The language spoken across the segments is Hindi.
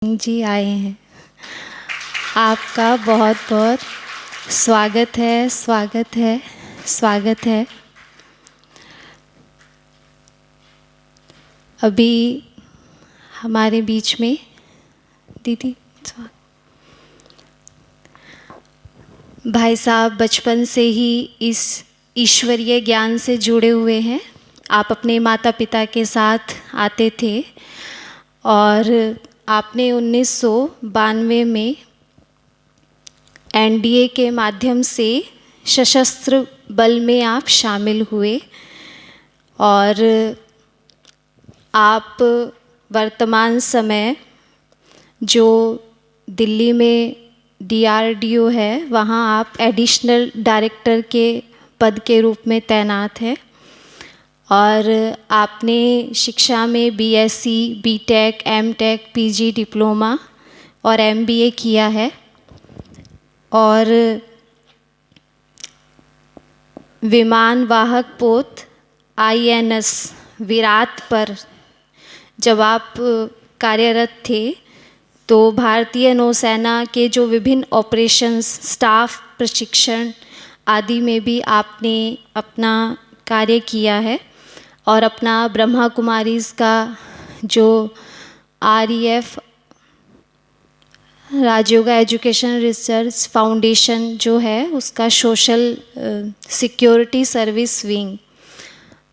जी आए हैं। आपका बहुत बहुत स्वागत है, स्वागत है, स्वागत है। अभी हमारे बीच में दीदी भाई साहब बचपन से ही इस ईश्वरीय ज्ञान से जुड़े हुए हैं। आप अपने माता पिता के साथ आते थे और आपने 1992 में एनडीए के माध्यम से सशस्त्र बल में आप शामिल हुए और आप वर्तमान समय जो दिल्ली में डीआरडीओ है वहाँ आप एडिशनल डायरेक्टर के पद के रूप में तैनात हैं और आपने शिक्षा में BSc, BTech, MTech, PG, diploma और एमबीए किया है और विमान वाहक पोत आईएनएस विराट पर जब आप कार्यरत थे तो भारतीय नौसेना के जो विभिन्न ऑपरेशंस, स्टाफ प्रशिक्षण आदि में भी आपने अपना कार्य किया है और अपना ब्रह्मा कुमारीज़ का जो आरईएफ राजयोगा एजुकेशन रिसर्च फाउंडेशन जो है उसका सोशल सिक्योरिटी सर्विस विंग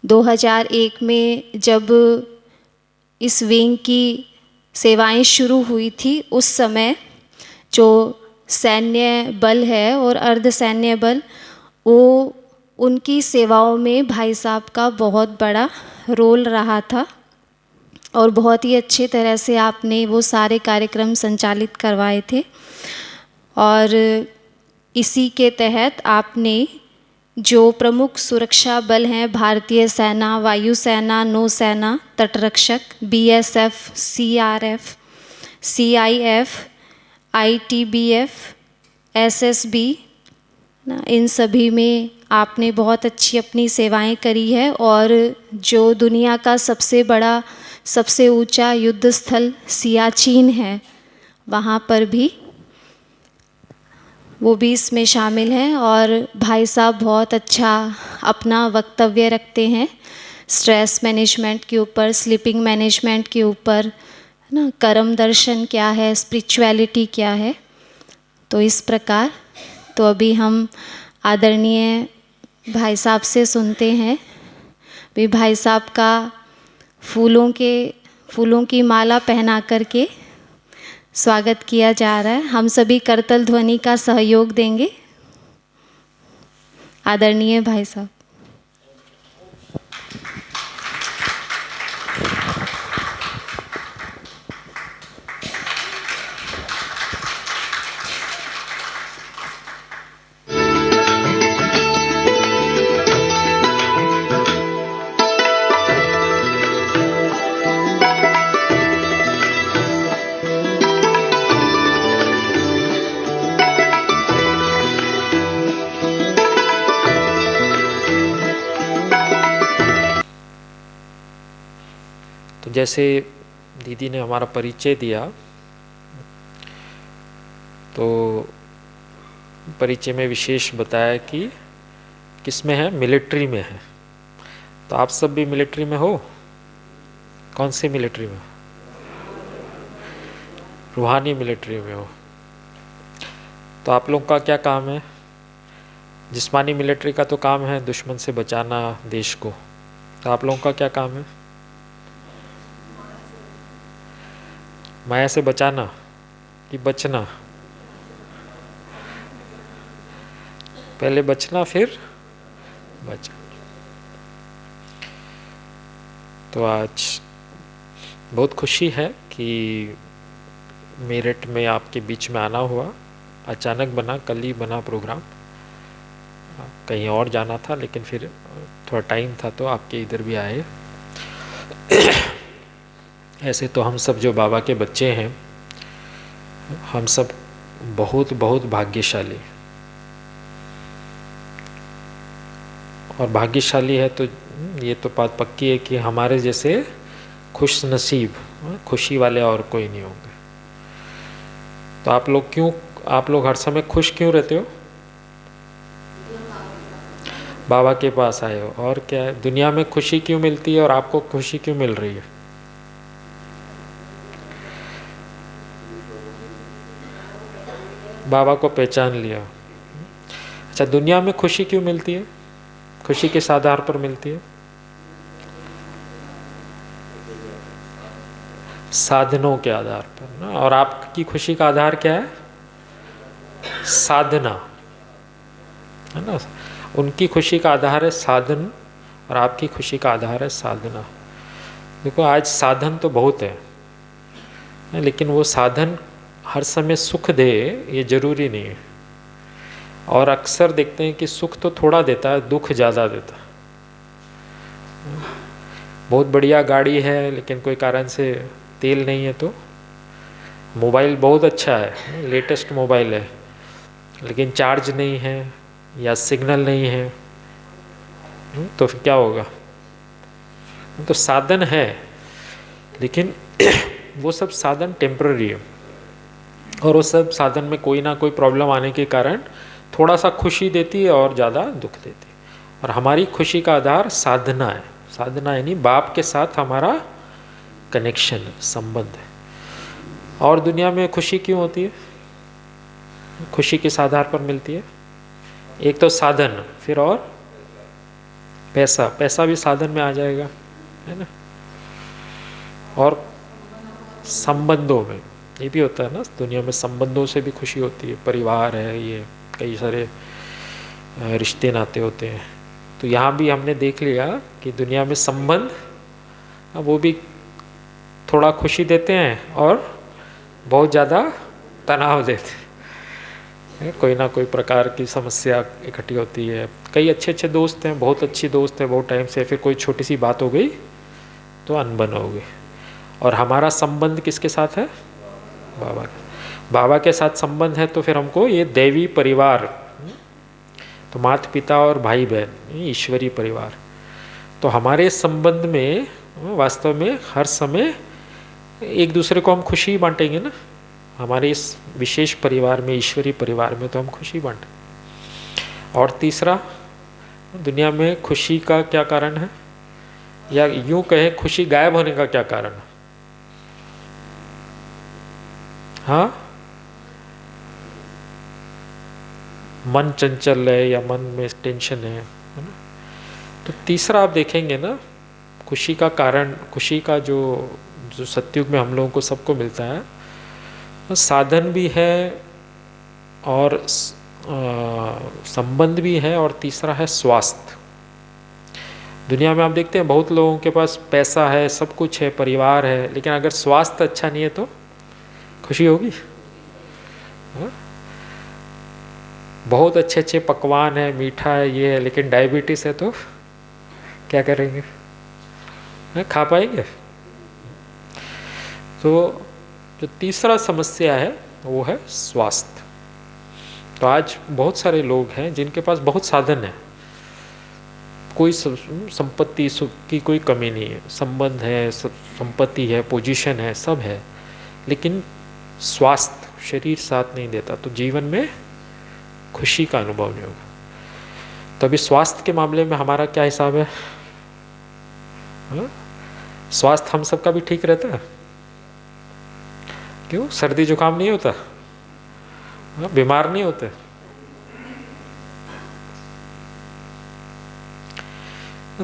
2001 में जब इस विंग की सेवाएं शुरू हुई थी उस समय जो सैन्य बल है और अर्धसैन्य बल वो उनकी सेवाओं में भाई साहब का बहुत बड़ा रोल रहा था और बहुत ही अच्छे तरह से आपने वो सारे कार्यक्रम संचालित करवाए थे और इसी के तहत आपने जो प्रमुख सुरक्षा बल हैं भारतीय सेना, वायुसेना, नौसेना, तटरक्षक, बीएसएफ, सीआरएफ, सीआईएफ, आईटीबीएफ, एसएसबी, इन सभी में आपने बहुत अच्छी अपनी सेवाएं करी है और जो दुनिया का सबसे बड़ा, सबसे ऊंचा युद्ध स्थल सियाचिन है वहाँ पर भी वो भी इसमें शामिल हैं और भाई साहब बहुत अच्छा अपना वक्तव्य रखते हैं स्ट्रेस मैनेजमेंट के ऊपर, स्लीपिंग मैनेजमेंट के ऊपर, ना कर्म दर्शन क्या है, स्पिरिचुअलिटी क्या है। तो इस प्रकार तो अभी हम आदरणीय भाई साहब से सुनते हैं। भी भाई साहब का फूलों की माला पहना करके स्वागत किया जा रहा है। हम सभी करतल ध्वनि का सहयोग देंगे। आदरणीय भाई साहब। जैसे दीदी ने हमारा परिचय दिया तो परिचय में विशेष बताया कि किस में है, मिलिट्री में है। तो आप सब भी मिलिट्री में हो? कौन सी मिलिट्री में? रूहानी मिलिट्री में हो। तो आप लोगों का क्या काम है? जिस्मानी मिलिट्री का तो काम है दुश्मन से बचाना देश को। तो आप लोगों का क्या काम है? माया से बचाना कि बचना? पहले बचना फिर बचना। तो आज बहुत खुशी है कि मेरठ में आपके बीच में आना हुआ। अचानक बना, कल ही बना प्रोग्राम। कहीं और जाना था लेकिन फिर थोड़ा टाइम था तो आपके इधर भी आए। ऐसे तो हम सब जो बाबा के बच्चे हैं हम सब बहुत बहुत भाग्यशाली और भाग्यशाली है। तो ये तो बात पक्की है कि हमारे जैसे खुश नसीब, खुशी वाले और कोई नहीं होंगे। तो आप लोग हर समय खुश क्यों रहते हो? बाबा के पास आए हो। और क्या है, दुनिया में खुशी क्यों मिलती है और आपको खुशी क्यों मिल रही है? बाबा को पहचान लिया। अच्छा, दुनिया में खुशी क्यों मिलती है? खुशी किस आधार पर मिलती है? साधनों के आधार पर ना। और आपकी खुशी का आधार क्या है? साधना, है ना। उनकी खुशी का आधार है साधन और आपकी खुशी का आधार है साधना। देखो, आज साधन तो बहुत है, लेकिन वो साधन हर समय सुख दे ये जरूरी नहीं है। और अक्सर देखते हैं कि सुख तो थोड़ा देता है, दुख ज़्यादा देता है। बहुत बढ़िया गाड़ी है लेकिन कोई कारण से तेल नहीं है, तो मोबाइल बहुत अच्छा है, लेटेस्ट मोबाइल है, लेकिन चार्ज नहीं है या सिग्नल नहीं है, तो फिर क्या होगा? तो साधन है, लेकिन वो सब साधन टेम्पररी है। और वो सब साधन में कोई ना कोई प्रॉब्लम आने के कारण थोड़ा सा खुशी देती है और ज़्यादा दुख देती है। और हमारी खुशी का आधार साधना है। साधना यानी बाप के साथ हमारा कनेक्शन, संबंध है। और दुनिया में खुशी क्यों होती है? खुशी किस आधार पर मिलती है? एक तो साधन, फिर और पैसा। पैसा भी साधन में आ जाएगा, है ना। और संबंधों में ये भी होता है ना, दुनिया में संबंधों से भी खुशी होती है। परिवार है, ये कई सारे रिश्ते नाते होते हैं। तो यहाँ भी हमने देख लिया कि दुनिया में संबंध, वो भी थोड़ा खुशी देते हैं और बहुत ज़्यादा तनाव देते हैं। कोई ना कोई प्रकार की समस्या इकट्ठी होती है। कई अच्छे अच्छे दोस्त हैं, बहुत अच्छी दोस्त हैं बहुत टाइम से, फिर कोई छोटी सी बात हो गई तो अनबन हो गई। और हमारा संबंध किसके साथ है? बाबा के। बाबा के साथ संबंध है तो फिर हमको ये दैवी परिवार, तो माता पिता और भाई बहन, ईश्वरीय परिवार, तो हमारे संबंध में वास्तव में हर समय एक दूसरे को हम खुशी बांटेंगे ना। हमारे इस विशेष परिवार में, ईश्वरीय परिवार में, तो हम खुशी बांटें। और तीसरा, दुनिया में खुशी का क्या कारण है, या यूं कहें खुशी गायब होने का क्या कारण है? हाँ, मन चंचल है या मन में टेंशन है ना। तो तीसरा आप देखेंगे ना, खुशी का कारण, खुशी का जो सतयुग में हम लोगों को सबको मिलता है, साधन भी है और संबंध भी है, और तीसरा है स्वास्थ्य। दुनिया में आप देखते हैं बहुत लोगों के पास पैसा है, सब कुछ है, परिवार है, लेकिन अगर स्वास्थ्य अच्छा नहीं है तो खुशी होगी? हाँ? बहुत अच्छे अच्छे पकवान है, मीठा है, ये है, लेकिन डायबिटीज है तो क्या करेंगे? खा पाएंगे? तो जो तीसरा समस्या है वो है स्वास्थ्य। तो आज बहुत सारे लोग हैं जिनके पास बहुत साधन है, कोई संपत्ति की कोई कमी नहीं है, संबंध है, संपत्ति है, पोजीशन है, सब है, लेकिन स्वास्थ्य, शरीर साथ नहीं देता, तो जीवन में खुशी का अनुभव नहीं होगा। तो अभी स्वास्थ्य के मामले में हमारा क्या हिसाब है? स्वास्थ्य हम सबका भी ठीक रहता है? क्यों? सर्दी जुकाम नहीं होता? बीमार नहीं होते?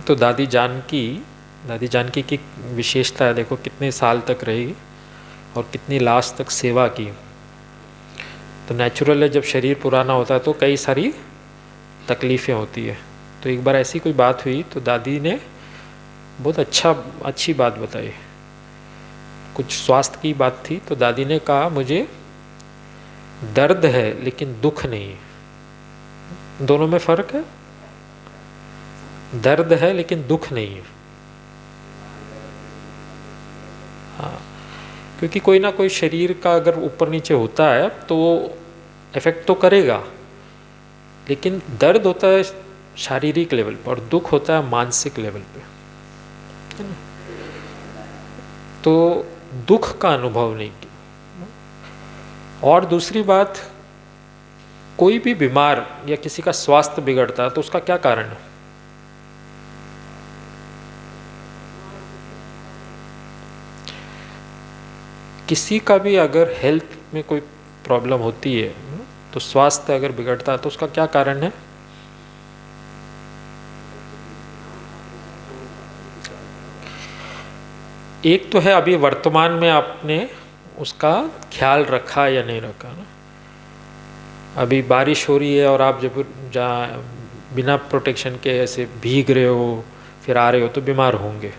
तो दादी जानकी की विशेषता है, देखो कितने साल तक रही और कितनी लास्ट तक सेवा की। तो नेचुरल है, जब शरीर पुराना होता है तो कई सारी तकलीफ़ें होती है। तो एक बार ऐसी कोई बात हुई तो दादी ने बहुत अच्छी बात बताई। कुछ स्वास्थ्य की बात थी तो दादी ने कहा, मुझे दर्द है लेकिन दुख नहीं है। दोनों में फ़र्क है। दर्द है लेकिन दुख नहीं है। हाँ, क्योंकि कोई ना कोई शरीर का अगर ऊपर नीचे होता है तो वो इफेक्ट तो करेगा, लेकिन दर्द होता है शारीरिक लेवल पर और दुख होता है मानसिक लेवल पे, है ना। तो दुख का अनुभव नहीं किया। और दूसरी बात, कोई भी बीमार या किसी का स्वास्थ्य बिगड़ता है तो उसका क्या कारण है? किसी का भी अगर हेल्थ में कोई प्रॉब्लम होती है तो स्वास्थ्य अगर बिगड़ता है तो उसका क्या कारण है? एक तो है अभी वर्तमान में आपने उसका ख्याल रखा या नहीं रखा ना। अभी बारिश हो रही है और आप जब जहाँ बिना प्रोटेक्शन के ऐसे भीग रहे हो फिर आ रहे हो तो बीमार होंगे।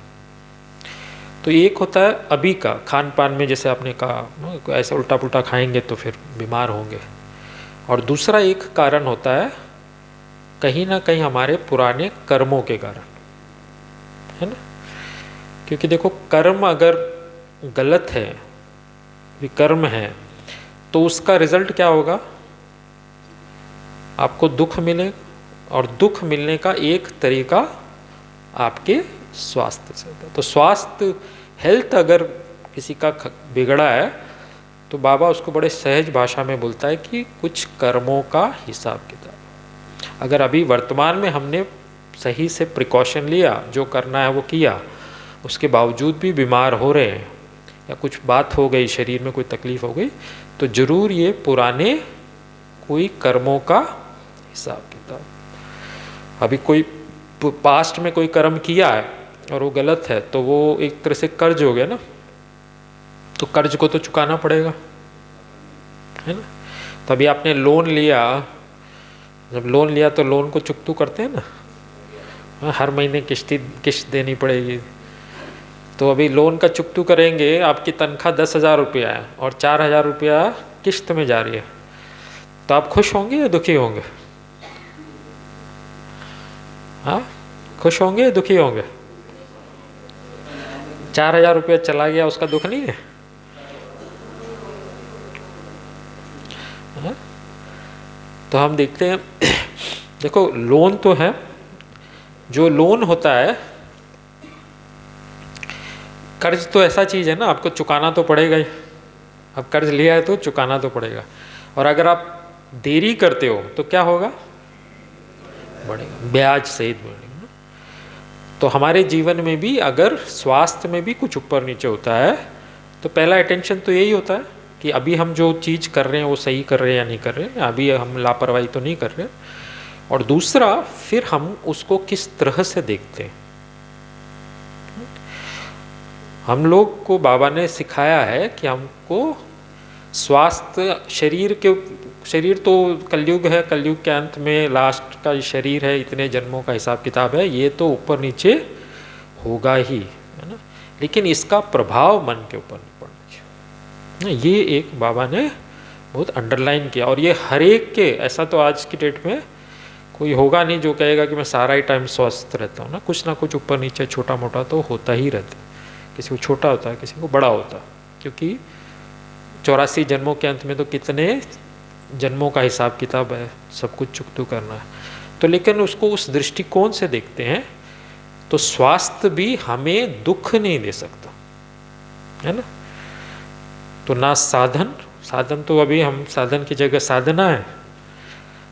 तो एक होता है अभी का खान पान में, जैसे आपने कहा ऐसा उल्टा पुल्टा खाएंगे तो फिर बीमार होंगे। और दूसरा एक कारण होता है कहीं ना कहीं हमारे पुराने कर्मों के कारण, है ना। क्योंकि देखो, कर्म अगर गलत है, विकर्म है, तो उसका रिजल्ट क्या होगा? आपको दुख मिले, और दुख मिलने का एक तरीका आपके स्वास्थ्य से होता है। तो स्वास्थ्य, हेल्थ अगर किसी का बिगड़ा है तो बाबा उसको बड़े सहज भाषा में बोलता है कि कुछ कर्मों का हिसाब किताब। अगर अभी वर्तमान में हमने सही से प्रिकॉशन लिया, जो करना है वो किया, उसके बावजूद भी बीमार हो रहे हैं या कुछ बात हो गई, शरीर में कोई तकलीफ हो गई, तो जरूर ये पुराने कोई कर्मों का हिसाब किताब। अभी कोई पास्ट में कोई कर्म किया है और वो गलत है तो वो एक तरह से कर्ज हो गया ना, तो कर्ज को तो चुकाना पड़ेगा, है ना। तभी आपने लोन लिया, जब लोन लिया तो लोन को चुकतू करते हैं ना, हर महीने किस्त देनी पड़ेगी। तो अभी लोन का चुकतू करेंगे, आपकी तनख्वाह 10,000 रुपया है और 4,000 रुपया किस्त में जा रही है, तो आप खुश होंगे या दुखी होंगे? हाँ, खुश होंगे या दुखी होंगे? 4,000 रुपया चला गया, उसका दुख नहीं है? हाँ? तो हम देखते हैं, देखो लोन तो है, जो लोन होता है, कर्ज तो ऐसा चीज़ है ना, आपको चुकाना तो पड़ेगा ही। अब कर्ज लिया है तो चुकाना तो पड़ेगा, और अगर आप देरी करते हो तो क्या होगा? बढ़ेगा, ब्याज सहित बढ़ेगा। तो हमारे जीवन में भी अगर स्वास्थ्य में भी कुछ ऊपर नीचे होता है तो पहला अटेंशन तो यही होता है कि अभी हम जो चीज़ कर रहे हैं वो सही कर रहे हैं या नहीं कर रहे हैं, अभी हम लापरवाही तो नहीं कर रहे। और दूसरा, फिर हम उसको किस तरह से देखते हैं। हम लोग को बाबा ने सिखाया है कि हमको स्वास्थ्य, शरीर तो कलयुग है, कलयुग के अंत में लास्ट का शरीर है, इतने जन्मों का हिसाब किताब है, ये तो ऊपर नीचे होगा ही, है ना। लेकिन इसका प्रभाव मन के ऊपर नहीं पड़ना चाहिए, ये एक बाबा ने बहुत अंडरलाइन किया। और ये हर एक के, ऐसा तो आज की डेट में कोई होगा नहीं जो कहेगा कि मैं सारा ही टाइम स्वस्थ रहता हूँ ना, कुछ ना कुछ ऊपर नीचे छोटा मोटा तो होता ही रहता है। किसी को छोटा होता है, किसी को बड़ा होता है, क्योंकि 84 जन्मों के अंत में तो कितने जन्मों का हिसाब किताब है, सब कुछ चुकतू करना है। तो लेकिन उसको उस दृष्टिकोण से देखते हैं तो स्वास्थ्य भी हमें दुख नहीं दे सकता, है ना। तो ना साधन तो अभी हम साधन की जगह साधना है,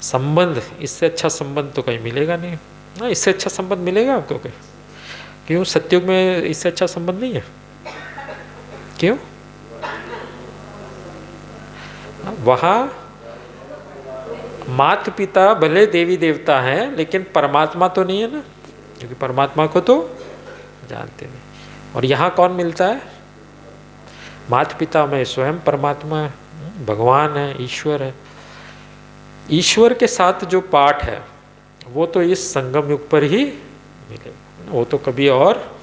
संबंध, इससे अच्छा संबंध तो कहीं मिलेगा नहीं ना। इससे अच्छा संबंध मिलेगा आपको कहीं? क्यों? सत्युग में इससे अच्छा संबंध नहीं है? क्यों? वहाँ माता पिता भले देवी देवता हैं लेकिन परमात्मा तो नहीं है ना, क्योंकि परमात्मा को तो जानते नहीं। और यहाँ कौन मिलता है? माता पिता में स्वयं परमात्मा है, भगवान है, ईश्वर है। ईश्वर के साथ जो पाठ है वो तो इस संगम युग पर ही मिलेगा, वो तो कभी और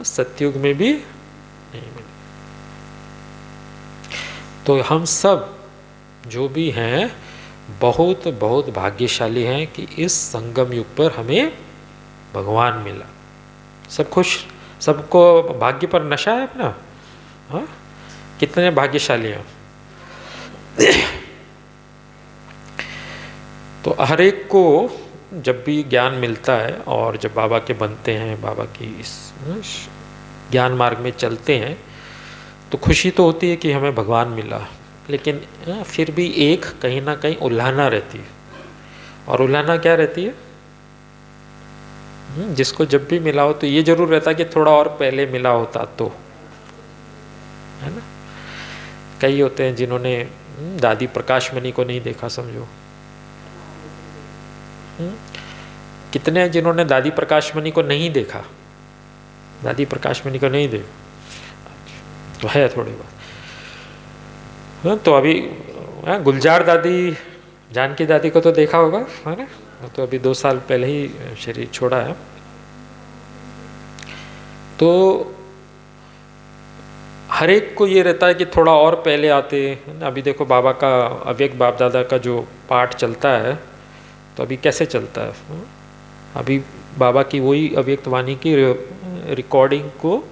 सतयुग में भी नहीं मिलेगा। तो हम सब जो भी हैं बहुत बहुत भाग्यशाली हैं कि इस संगम युग पर हमें भगवान मिला। सब खुश, सबको भाग्य पर नशा है अपना। हाँ, कितने भाग्यशाली हैं। तो हर एक को जब भी ज्ञान मिलता है और जब बाबा के बनते हैं, बाबा की इस ज्ञान मार्ग में चलते हैं, तो खुशी तो होती है कि हमें भगवान मिला, लेकिन फिर भी एक कहीं ना कहीं उल्हाना रहती है। और उल्हाना क्या रहती है? जिसको जब भी मिला हो तो ये जरूर रहता कि थोड़ा और पहले मिला होता तो, है ना। कई होते हैं जिन्होंने दादी प्रकाशमणि को नहीं देखा, समझो। कितने हैं जिन्होंने दादी प्रकाशमणि को नहीं देखा? दादी प्रकाशमणि को नहीं देखा तो है थोड़ी बहुत। तो अभी गुलजार दादी, जानकी दादी को तो देखा होगा, है ना। तो अभी 2 साल पहले ही शरीर छोड़ा है। तो हर एक को ये रहता है कि थोड़ा और पहले आते। अभी देखो बाबा का, अव्यक्त बाप दादा का जो पाठ चलता है, तो अभी कैसे चलता है? अभी बाबा की वही अव्यक्त वाणी की रिकॉर्डिंग को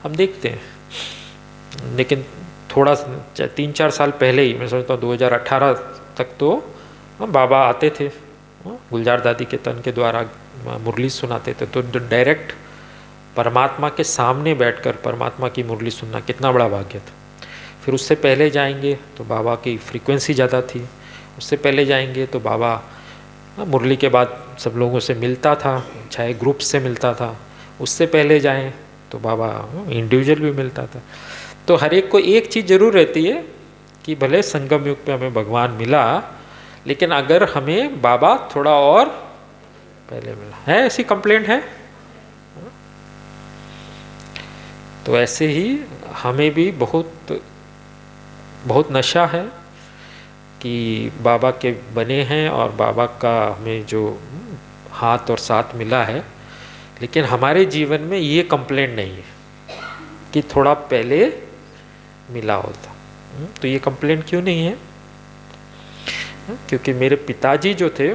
हम देखते हैं, लेकिन थोड़ा 3-4 साल पहले ही, मैं समझता हूँ 2018 तक तो बाबा आते थे, गुलजार दादी के तन के द्वारा मुरली सुनाते थे। तो डायरेक्ट परमात्मा के सामने बैठकर परमात्मा की मुरली सुनना कितना बड़ा भाग्य था। फिर उससे पहले जाएंगे तो बाबा की फ्रीक्वेंसी ज़्यादा थी। उससे पहले जाएंगे तो बाबा मुरली के बाद सब लोगों से मिलता था, चाहे ग्रुप से मिलता था। उससे पहले जाएं तो बाबा इंडिविजुअल भी मिलता था। तो हर एक को एक चीज़ ज़रूर रहती है कि भले संगम युग पे हमें भगवान मिला, लेकिन अगर हमें बाबा थोड़ा और पहले मिला है, ऐसी कंप्लेंट है। तो ऐसे ही हमें भी बहुत बहुत नशा है कि बाबा के बने हैं और बाबा का हमें जो हाथ और साथ मिला है, लेकिन हमारे जीवन में ये कंप्लेंट नहीं है कि थोड़ा पहले मिला होता। तो ये कंप्लेंट क्यों नहीं है? क्योंकि मेरे पिताजी जो थे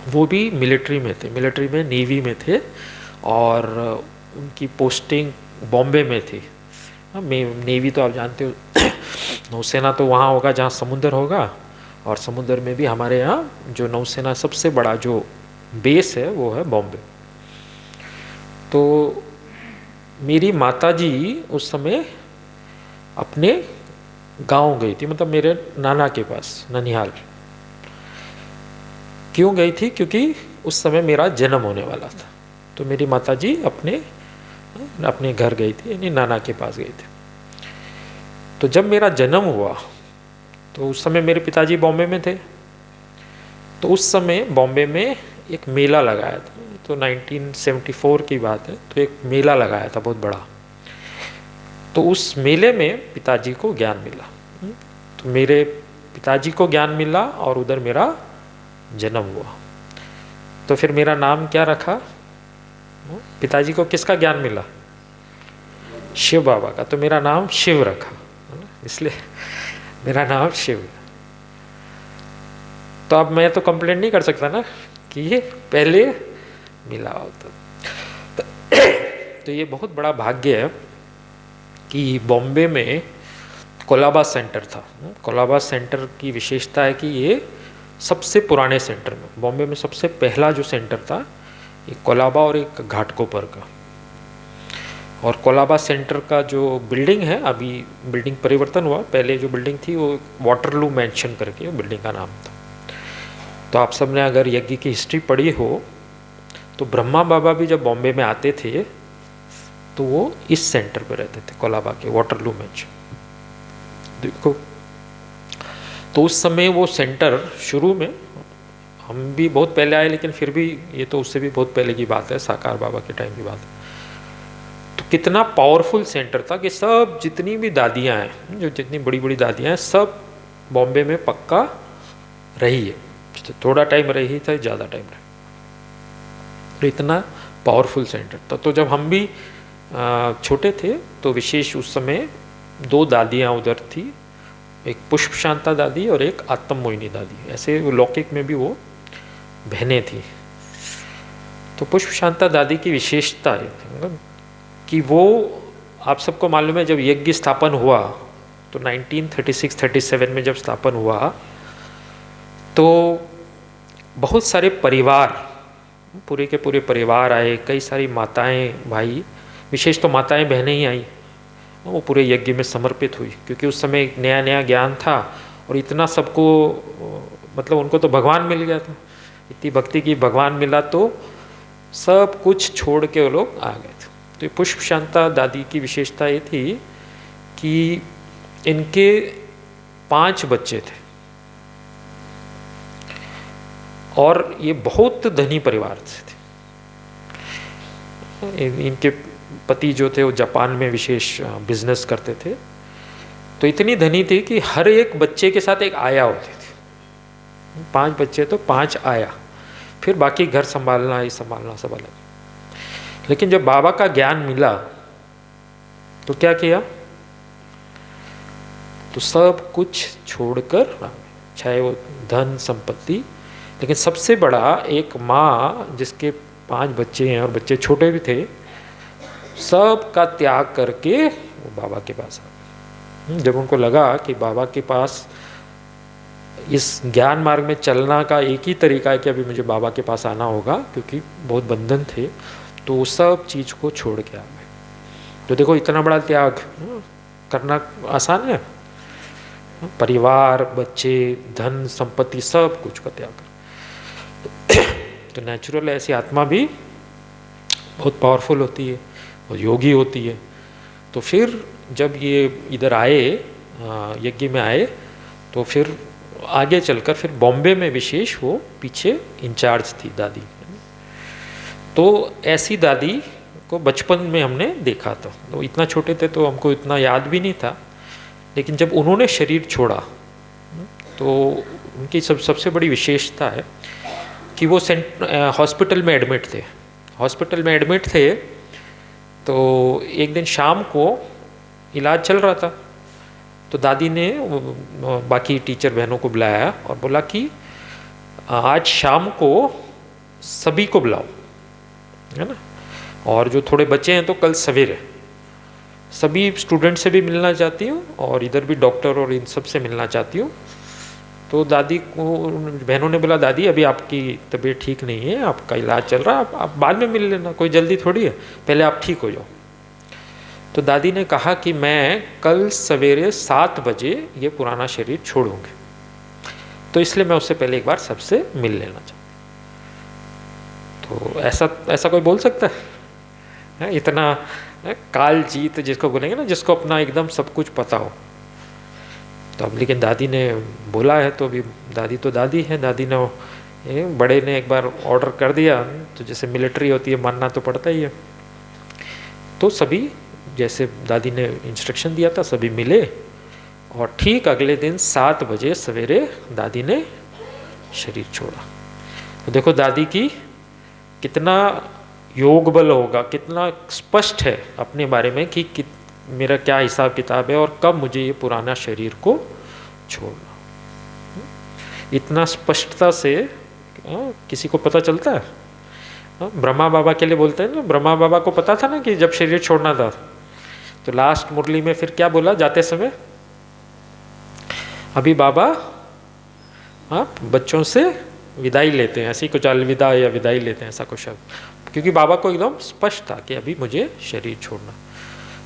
वो भी मिलिट्री में थे, मिलिट्री में नेवी में थे, और उनकी पोस्टिंग बॉम्बे में थी। नेवी तो आप जानते हो, नौसेना तो वहाँ होगा जहाँ समुद्र होगा, और समुद्र में भी हमारे यहाँ जो नौसेना सबसे बड़ा जो बेस है वो है बॉम्बे। तो मेरी माताजी उस समय अपने गांव गई थी, मतलब मेरे नाना के पास, ननिहाल। क्यों गई थी? क्योंकि उस समय मेरा जन्म होने वाला था। तो मेरी माताजी अपने घर गई थी, यानी नाना के पास गई थी। तो जब मेरा जन्म हुआ तो उस समय मेरे पिताजी बॉम्बे में थे। तो उस समय बॉम्बे में एक मेला लगाया था, तो 1974 की बात है। तो एक मेला लगाया था बहुत बड़ा। तो उस मेले में पिताजी को ज्ञान मिला। तो मेरे पिताजी को ज्ञान मिला और उधर मेरा जन्म हुआ। तो फिर मेरा नाम क्या रखा? पिताजी को किसका ज्ञान मिला? शिव बाबा का। तो मेरा नाम शिव रखा, इसलिए मेरा नाम शिव। तो अब मैं तो कंप्लेंट नहीं कर सकता ना कि ये पहले मिला होता। तो ये बहुत बड़ा भाग्य है कि बॉम्बे में कोलाबा सेंटर था। कोलाबा सेंटर की विशेषता है कि ये सबसे पुराने सेंटर में, बॉम्बे में सबसे पहला जो सेंटर था, एक कोलाबा और एक घाटकोपर का। और कोलाबा सेंटर का जो बिल्डिंग है, अभी बिल्डिंग परिवर्तन हुआ, पहले जो बिल्डिंग थी वो वाटरलू मैंशन करके बिल्डिंग का नाम था। तो आप सब ने अगर यज्ञ की हिस्ट्री पढ़ी हो तो ब्रह्मा बाबा भी जब बॉम्बे में आते थे तो वो इस सेंटर पे रहते थे, कोलाबा के वाटरलू मैंशन। देखो, तो उस समय वो सेंटर शुरू में, हम भी बहुत पहले आए, लेकिन फिर भी ये तो उससे भी बहुत पहले की बात है, साकार बाबा के टाइम की बात है। तो कितना पावरफुल सेंटर था कि सब जितनी भी दादियाँ हैं, जो जितनी बड़ी बड़ी दादियाँ हैं, सब बॉम्बे में पक्का रही है। थोड़ा टाइम रही था, ज़्यादा टाइम रही। तो इतना पावरफुल सेंटर था। तो जब हम भी छोटे थे तो विशेष उस समय 2 दादियाँ उधर थी, एक पुष्प शांता दादी और एक आत्म मोहिनी दादी। ऐसे लौकिक में भी वो बहनें थी। तो पुष्प शांता दादी की विशेषता है कि वो, आप सबको मालूम है, जब यज्ञ स्थापन हुआ तो 1936-37 में जब स्थापन हुआ तो बहुत सारे परिवार, पूरे के पूरे परिवार आए, कई सारी माताएं भाई, विशेष तो माताएं बहनें ही आई, वो पूरे यज्ञ में समर्पित हुई, क्योंकि उस समय नया नया ज्ञान था और इतना सबको, मतलब उनको तो भगवान मिल गया था, इतनी भक्ति की भगवान मिला, तो सब कुछ छोड़ के वो लोग आ गए थे। तो पुष्प शांता दादी की विशेषता ये थी कि इनके 5 बच्चे थे और ये बहुत धनी परिवार से थे। इनके पति जो थे वो जापान में विशेष बिजनेस करते थे, तो इतनी धनी थी कि हर एक बच्चे के साथ एक आया होती थी। 5 बच्चे तो 5 आया, फिर बाकी घर संभालना, ये संभालना सब अलग। लेकिन जब बाबा का ज्ञान मिला तो क्या किया, तो सब कुछ छोड़कर, चाहे वो धन संपत्ति, लेकिन सबसे बड़ा एक माँ जिसके 5 बच्चे हैं और बच्चे छोटे भी थे, सब का त्याग करके वो बाबा के पास आ। जब उनको लगा कि बाबा के पास इस ज्ञान मार्ग में चलना का एक ही तरीका है कि अभी मुझे बाबा के पास आना होगा, क्योंकि बहुत बंधन थे, तो वो सब चीज़ को छोड़ के आ गए। तो देखो इतना बड़ा त्याग करना आसान है, परिवार, बच्चे, धन संपत्ति, सब कुछ का त्याग कर। तो नेचुरल ऐसी आत्मा भी बहुत पावरफुल होती है और योगी होती है। तो फिर जब ये इधर आए, यज्ञ में आए, तो फिर आगे चलकर फिर बॉम्बे में विशेष वो पीछे इंचार्ज थी दादी। तो ऐसी दादी को बचपन में हमने देखा था, तो इतना छोटे थे तो हमको इतना याद भी नहीं था, लेकिन जब उन्होंने शरीर छोड़ा तो उनकी सबसे बड़ी विशेषता है कि वो हॉस्पिटल में एडमिट थे। हॉस्पिटल में एडमिट थे तो एक दिन शाम को इलाज चल रहा था, तो दादी ने बाकी टीचर बहनों को बुलाया और बोला कि आज शाम को सभी को बुलाओ, है ना, और जो थोड़े बच्चे हैं तो कल सवेरे सभी स्टूडेंट से भी मिलना चाहती हूँ और इधर भी डॉक्टर और इन सब से मिलना चाहती हूँ। तो दादी को बहनों ने बोला, दादी अभी आपकी तबीयत ठीक नहीं है, आपका इलाज चल रहा है, आप बाद में मिल लेना, कोई जल्दी थोड़ी है, पहले आप ठीक हो जाओ। तो दादी ने कहा कि मैं कल सवेरे 7 बजे ये पुराना शरीर छोड़ूंगी, तो इसलिए मैं उससे पहले एक बार सबसे मिल लेना चाहती। तो ऐसा कोई बोल सकता है? इतना काल जीत जिसको बोलेंगे ना, जिसको अपना एकदम सब कुछ पता हो। तो अब लेकिन दादी ने बोला है, तो अभी दादी तो दादी है, दादी ने बड़े ने एक बार ऑर्डर कर दिया, तो जैसे मिलिट्री होती है मानना तो पड़ता ही है। तो सभी जैसे दादी ने इंस्ट्रक्शन दिया था सभी मिले और ठीक अगले दिन 7 बजे सवेरे दादी ने शरीर छोड़ा। तो देखो दादी की कितना योग बल होगा, कितना स्पष्ट है अपने बारे में कि मेरा क्या हिसाब किताब है और कब मुझे ये पुराना शरीर को छोड़ना। इतना स्पष्टता से किसी को पता चलता है? ब्रह्मा बाबा के लिए बोलते हैं ना, ब्रह्मा बाबा को पता था ना कि जब शरीर छोड़ना था, तो लास्ट मुरली में फिर क्या बोला जाते समय, अभी बाबा बच्चों से विदाई लेते हैं, ऐसी कुछ अलविदा या विदाई लेते हैं, ऐसा कुछ शब्द, क्योंकि बाबा को एकदम स्पष्ट था कि अभी मुझे शरीर छोड़ना।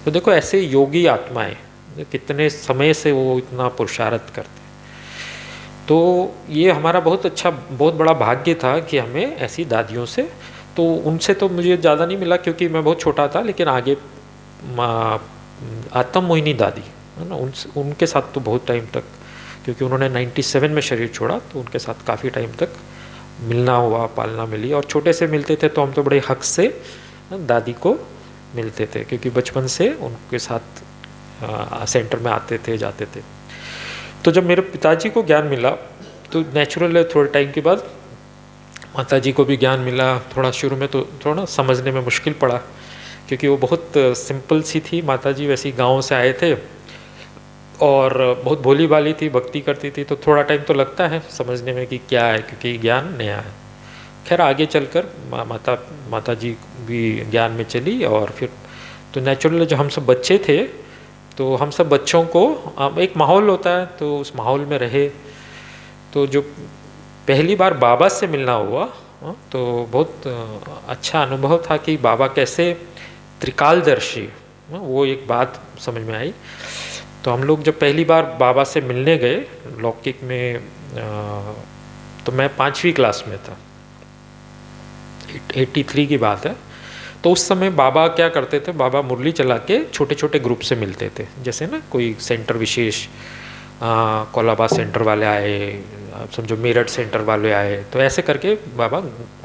तो देखो ऐसे योगी आत्माएं कितने समय से वो इतना पुरुषार्थ करते हैं। तो ये हमारा बहुत बड़ा भाग्य था कि हमें ऐसी दादियों से, तो उनसे तो मुझे ज़्यादा नहीं मिला क्योंकि मैं बहुत छोटा था, लेकिन आगे आत्म मोहिनी दादी है ना, उनके साथ तो बहुत टाइम तक, क्योंकि उन्होंने 97 में शरीर छोड़ा, तो उनके साथ काफ़ी टाइम तक मिलना हुआ, पालना मिली। और छोटे से मिलते थे तो हम तो बड़े हक से दादी को मिलते थे, क्योंकि बचपन से उनके साथ सेंटर में आते थे जाते थे। तो जब मेरे पिताजी को ज्ञान मिला तो नेचुरल है, थोड़े टाइम के बाद माताजी को भी ज्ञान मिला। थोड़ा शुरू में तो थोड़ा समझने में मुश्किल पड़ा, क्योंकि वो बहुत सिंपल सी थी माताजी, वैसी गाँव से आए थे और बहुत भोली भाली थी, भक्ति करती थी, तो थोड़ा टाइम तो लगता है समझने में कि क्या है, क्योंकि ज्ञान नया है। खैर आगे चलकर माताजी भी ज्ञान में चली, और फिर तो नेचुरल जो हम सब बच्चे थे, तो हम सब बच्चों को एक माहौल होता है, तो उस माहौल में रहे। तो जो पहली बार बाबा से मिलना हुआ तो बहुत अच्छा अनुभव था कि बाबा कैसे त्रिकालदर्शी, वो एक बात समझ में आई। तो हम लोग जब पहली बार बाबा से मिलने गए लौकिक में, तो मैं 5वीं क्लास में था, 83 की बात है। तो उस समय बाबा क्या करते थे, बाबा मुरली चला के छोटे छोटे ग्रुप से मिलते थे। जैसे ना कोई सेंटर विशेष, कोलाबा सेंटर वाले आए, आप समझो मेरठ सेंटर वाले आए, तो ऐसे करके बाबा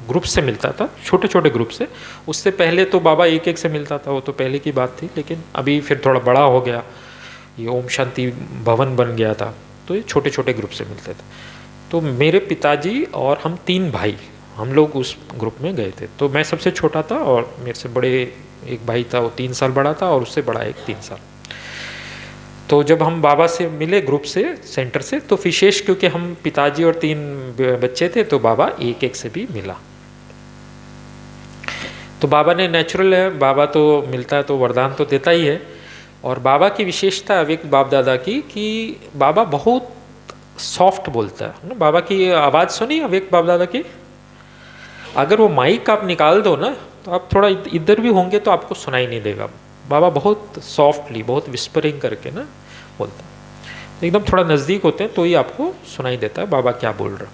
ग्रुप से मिलता था, छोटे छोटे ग्रुप से। उससे पहले तो बाबा एक एक से मिलता था, वो तो पहले की बात थी। लेकिन अभी फिर थोड़ा बड़ा हो गया, ये ओम शांति भवन बन गया था, तो ये छोटे छोटे ग्रुप से मिलते थे। तो मेरे पिताजी और हम 3 भाई, हम लोग उस ग्रुप में गए थे। तो मैं सबसे छोटा था और मेरे से बड़े एक भाई था, वो 3 साल बड़ा था, और उससे बड़ा एक 3 साल। तो जब हम बाबा से मिले ग्रुप से, सेंटर से, तो विशेष क्योंकि हम पिताजी और 3 बच्चे थे, तो बाबा एक एक से भी मिला। तो बाबा ने, नेचुरल है, बाबा तो मिलता है तो वरदान तो देता ही है। और बाबा की विशेषता अवेक बाप दादा की कि बाबा बहुत सॉफ्ट बोलता है। बाबा की आवाज़ सुनी अवेक बाप दादा की, अगर वो माइक आप निकाल दो ना, तो आप थोड़ा इधर भी होंगे तो आपको सुनाई नहीं देगा। बाबा बहुत सॉफ्टली, बहुत विस्परिंग करके ना बोलता है, तो एकदम थोड़ा नज़दीक होते हैं तो ही आपको सुनाई देता है बाबा क्या बोल रहा।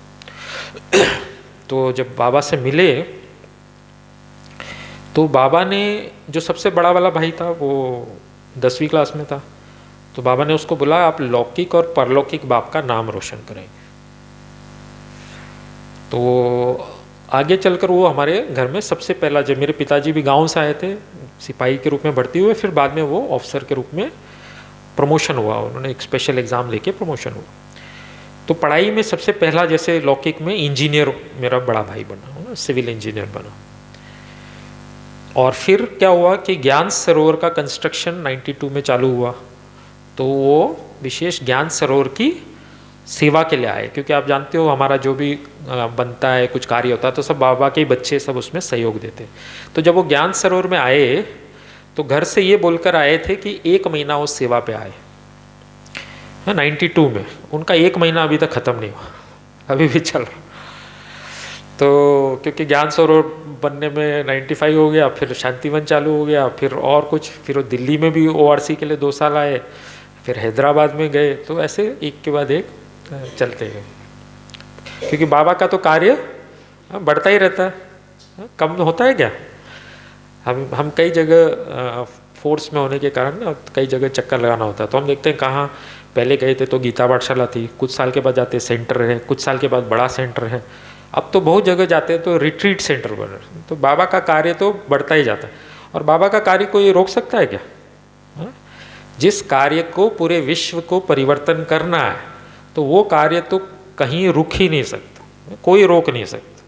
तो जब बाबा से मिले, तो बाबा ने, जो सबसे बड़ा वाला भाई था वो 10वीं क्लास में था, तो बाबा ने उसको बोला आप लौकिक और परलौकिक बाप का नाम रोशन करेंगे। तो आगे चलकर वो हमारे घर में सबसे पहला, जब मेरे पिताजी भी गांव से आए थे, सिपाही के रूप में भर्ती हुए, फिर बाद में वो ऑफिसर के रूप में प्रमोशन हुआ, उन्होंने एक स्पेशल एग्ज़ाम लेके प्रमोशन हुआ। तो पढ़ाई में सबसे पहला, जैसे लौकिक में इंजीनियर मेरा बड़ा भाई बना, सिविल इंजीनियर बना। और फिर क्या हुआ कि ज्ञान सरोवर का कंस्ट्रक्शन 92 में चालू हुआ, तो वो विशेष ज्ञान सरोवर की सेवा के लिए आए, क्योंकि आप जानते हो हमारा जो भी बनता है, कुछ कार्य होता है, तो सब बाबा के बच्चे सब उसमें सहयोग देते। तो जब वो ज्ञान सरोवर में आए, तो घर से ये बोलकर आए थे कि 1 महीना वो सेवा पे आए, 92 में। उनका 1 महीना अभी तक ख़त्म नहीं हुआ, अभी भी चल रहा। तो क्योंकि ज्ञान सरोवर बनने में 95 हो गया, फिर शांतिवन चालू हो गया, फिर और कुछ, फिर वो दिल्ली में भी ORC के लिए 2 साल आए, फिर हैदराबाद में गए, तो ऐसे एक के बाद एक चलते गए। क्योंकि बाबा का तो कार्य बढ़ता ही रहता है, कम होता है क्या। हम कई जगह फोर्स में होने के कारण ना कई जगह चक्कर लगाना होता है, तो हम देखते हैं कहाँ पहले गए थे तो गीता पाठशाला थी, कुछ साल के बाद जाते सेंटर है, कुछ साल के बाद बड़ा सेंटर है, अब तो बहुत जगह जाते हैं तो रिट्रीट सेंटर बन रहे। तो बाबा का कार्य तो बढ़ता ही जाता है। और बाबा का कार्य को ये रोक सकता है क्या? जिस कार्य को पूरे विश्व को परिवर्तन करना है, तो वो कार्य तो कहीं रुक ही नहीं सकता, कोई रोक नहीं सकता।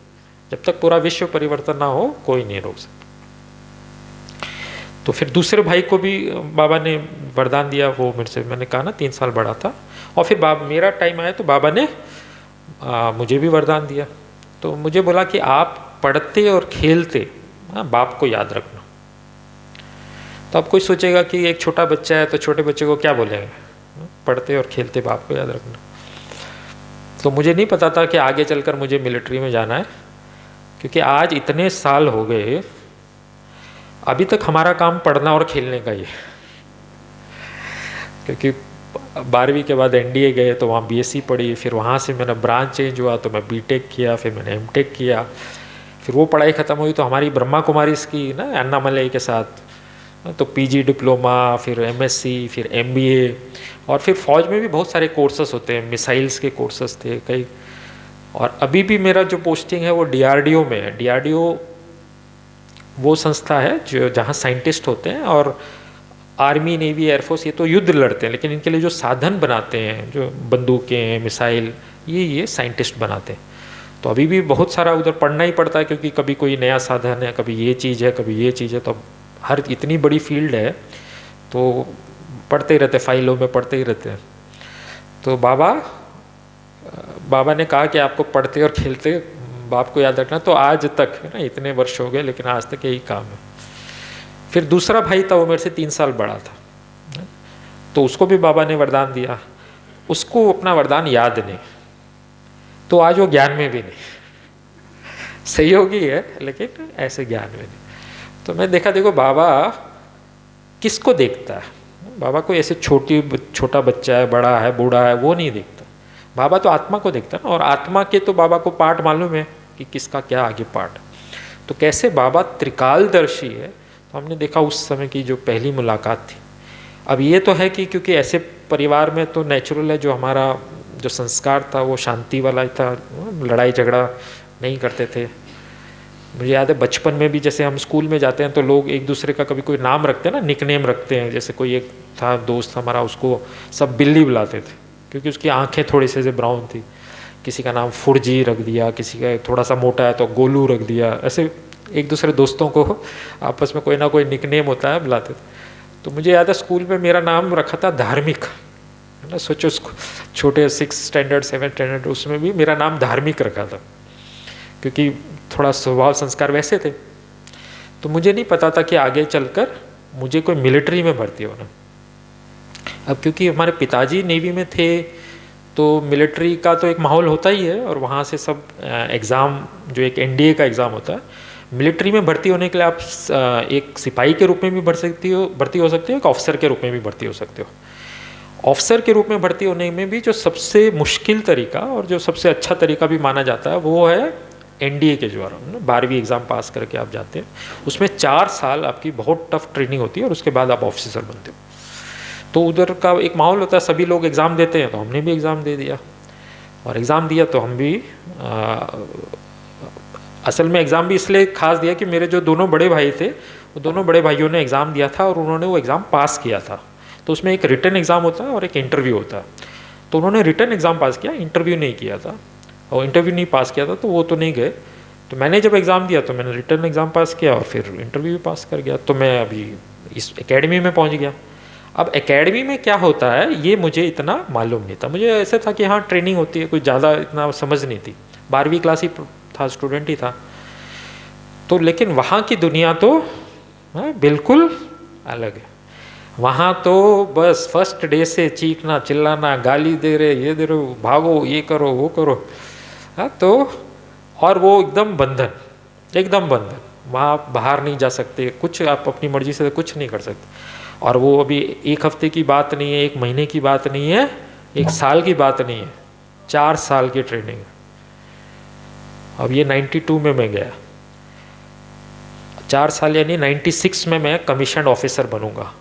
जब तक पूरा विश्व परिवर्तन ना हो, कोई नहीं रोक सकता। तो फिर दूसरे भाई को भी बाबा ने वरदान दिया, वो मेरे से, मैंने कहा ना 3 साल बड़ा था। और फिर मेरा टाइम आया तो बाबा ने मुझे भी वरदान दिया। तो मुझे बोला कि आप पढ़ते और खेलते बाप को याद रखना। तो अब कोई सोचेगा कि एक छोटा बच्चा है तो छोटे बच्चे को क्या बोलेंगे, पढ़ते और खेलते बाप को याद रखना। तो मुझे नहीं पता था कि आगे चलकर मुझे मिलिट्री में जाना है, क्योंकि आज इतने साल हो गए, अभी तक हमारा काम पढ़ना और खेलने का ही है। क्योंकि 12वीं के बाद NDA गए तो वहाँ BSc पढ़ी, फिर वहाँ से मेरा ब्रांच चेंज हुआ तो मैं BTech किया, फिर मैंने MTech किया, फिर वो पढ़ाई ख़त्म हुई तो हमारी ब्रह्मा कुमारी की ना अन्नामलई के साथ तो PG डिप्लोमा, फिर MSc, फिर MBA, और फिर फौज में भी बहुत सारे कोर्सेस होते हैं, मिसाइल्स के कोर्सेस थे कई। और अभी भी मेरा जो पोस्टिंग है वो DRDO में है। DRDO वो संस्था है जो जहाँ साइंटिस्ट होते हैं, और आर्मी, नेवी, एयरफोर्स ये तो युद्ध लड़ते हैं, लेकिन इनके लिए जो साधन बनाते हैं, जो बंदूकें, मिसाइल, ये साइंटिस्ट बनाते हैं। तो अभी भी बहुत सारा उधर पढ़ना ही पड़ता है, क्योंकि कभी कोई नया साधन है, कभी ये चीज़ है, कभी ये चीज़ है। तो हर इतनी बड़ी फील्ड है तो पढ़ते ही रहते, फाइलों में पढ़ते ही रहते हैं। तो बाबा ने कहा कि आपको पढ़ते और खेलते बाप को याद रखना। तो आज तक है ना, इतने वर्ष हो गए, लेकिन आज तक यही काम है। फिर दूसरा भाई था, वो मेरे से 3 साल बड़ा था, तो उसको भी बाबा ने वरदान दिया। उसको अपना वरदान याद नहीं, तो आज वो ज्ञान में भी नहीं, सहयोगी है लेकिन ऐसे ज्ञान में नहीं। तो मैं देखा, देखो बाबा किसको देखता है? बाबा को ऐसे छोटा बच्चा है, बड़ा है, बूढ़ा है, वो नहीं देखता। बाबा तो आत्मा को देखता है ना, और आत्मा के तो बाबा को पाठ मालूम है कि किसका क्या आगे पाठ। तो कैसे बाबा त्रिकालदर्शी है, तो हमने देखा उस समय की जो पहली मुलाकात थी। अब ये तो है कि क्योंकि ऐसे परिवार में तो नेचुरल है, जो हमारा जो संस्कार था वो शांति वाला ही था, लड़ाई झगड़ा नहीं करते थे। मुझे याद है बचपन में भी जैसे हम स्कूल में जाते हैं तो लोग एक दूसरे का कभी कोई नाम रखते हैं ना, निकनेम रखते हैं। जैसे कोई एक था दोस्त हमारा, उसको सब बिल्ली बुलाते थे क्योंकि उसकी आंखें थोड़ी से ब्राउन थी। किसी का नाम फुरजी रख दिया, किसी का थोड़ा सा मोटा है तो गोलू रख दिया। ऐसे एक दूसरे दोस्तों को आपस में कोई ना कोई निकनेम होता है, बुलाते थे। तो मुझे याद है स्कूल में मेरा नाम रखा था धार्मिक, है ना। सोचो छोटे 6 स्टैंडर्ड 7 स्टैंडर्ड, उसमें भी मेरा नाम धार्मिक रखा था क्योंकि थोड़ा स्वभाव संस्कार वैसे थे। तो मुझे नहीं पता था कि आगे चलकर मुझे कोई मिलिट्री में भर्ती होना। अब क्योंकि हमारे पिताजी नेवी में थे तो मिलिट्री का तो एक माहौल होता ही है, और वहाँ से सब एग्ज़ाम, जो एक एनडीए का एग्ज़ाम होता है, मिलिट्री में भर्ती होने के लिए आप एक सिपाही के रूप में भी भर्ती हो सकते हो, एक ऑफिसर के रूप में भी भर्ती हो सकते हो। ऑफिसर के रूप में भर्ती होने में भी जो सबसे मुश्किल तरीका और जो सबसे अच्छा तरीका भी माना जाता है वो है एनडीए के द्वारा, 12वीं एग्ज़ाम पास करके आप जाते हैं। उसमें 4 साल आपकी बहुत टफ ट्रेनिंग होती है और उसके बाद आप ऑफिसर बनते हो। तो उधर का एक माहौल होता है, सभी लोग एग्ज़ाम देते हैं, तो हमने भी एग्ज़ाम दे दिया। और एग्ज़ाम दिया तो हम भी असल में एग्ज़ाम भी इसलिए खास दिया कि मेरे जो दोनों बड़े भाई थे, वो दोनों बड़े भाइयों ने एग्ज़ाम दिया था और उन्होंने वो एग्ज़ाम पास किया था। तो उसमें एक रिटन एग्ज़ाम होता है और एक इंटरव्यू होता है। तो उन्होंने रिटन एग्ज़ाम पास किया, इंटरव्यू नहीं किया था, और इंटरव्यू नहीं पास किया था तो वो तो नहीं गए। तो मैंने जब एग्ज़ाम दिया तो मैंने रिटन एग्ज़ाम पास किया और फिर इंटरव्यू भी पास कर गया। तो मैं अभी इस एकेडमी में पहुंच गया। अब एकेडमी में क्या होता है ये मुझे इतना मालूम नहीं था। मुझे ऐसे था कि हाँ ट्रेनिंग होती है, कुछ ज़्यादा इतना समझ नहीं थी, 12वीं क्लास ही था, स्टूडेंट ही था। तो लेकिन वहाँ की दुनिया तो बिल्कुल अलग है। वहाँ तो बस फर्स्ट डे से चीखना चिल्लाना, गाली दे रहे, ये दे रहे, भागो, ये करो, वो करो। हाँ तो और वो एकदम बंधन, एकदम बंधन, वहाँ बाहर नहीं जा सकते, कुछ आप अपनी मर्जी से कुछ नहीं कर सकते। और वो अभी 1 हफ्ते की बात नहीं है, 1 महीने की बात नहीं है, 1 साल की बात नहीं है, 4 साल की ट्रेनिंग। अब ये 92 में मैं गया, 4 साल यानी 96 में मैं कमीशन ऑफिसर बनूंगा।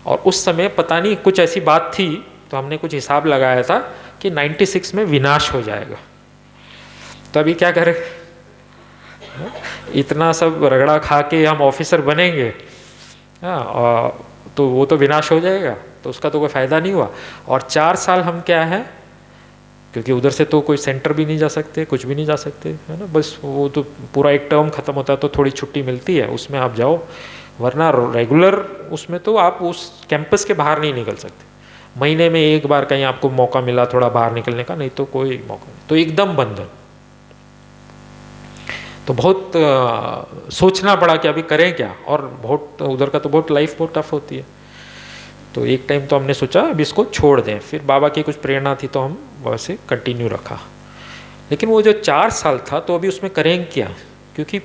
और उस समय पता नहीं कुछ ऐसी बात थी, तो हमने कुछ हिसाब लगाया था कि 96 में विनाश हो जाएगा। तो अभी क्या करें, इतना सब रगड़ा खा के हम ऑफिसर बनेंगे, हाँ, तो वो तो विनाश हो जाएगा, तो उसका तो कोई फ़ायदा नहीं हुआ। और 4 साल हम क्या है, क्योंकि उधर से तो कोई सेंटर भी नहीं जा सकते, कुछ भी नहीं जा सकते, है ना। बस वो तो पूरा एक टर्म ख़त्म होता है तो थोड़ी छुट्टी मिलती है, उसमें आप जाओ, वरना रेगुलर उसमें तो आप उस कैंपस के बाहर नहीं निकल सकते। महीने में 1 बार कहीं आपको मौका मिला थोड़ा बाहर निकलने का, नहीं तो कोई मौका नहीं, तो एकदम बंधन। तो बहुत सोचना पड़ा कि अभी करें क्या, और बहुत उधर का तो बहुत लाइफ बहुत टफ होती है। तो एक टाइम तो हमने सोचा अब इसको छोड़ दें, फिर बाबा की कुछ प्रेरणा थी तो हम वैसे कंटिन्यू रखा। लेकिन वो जो 4 साल था तो अभी उसमें करें क्या, क्योंकि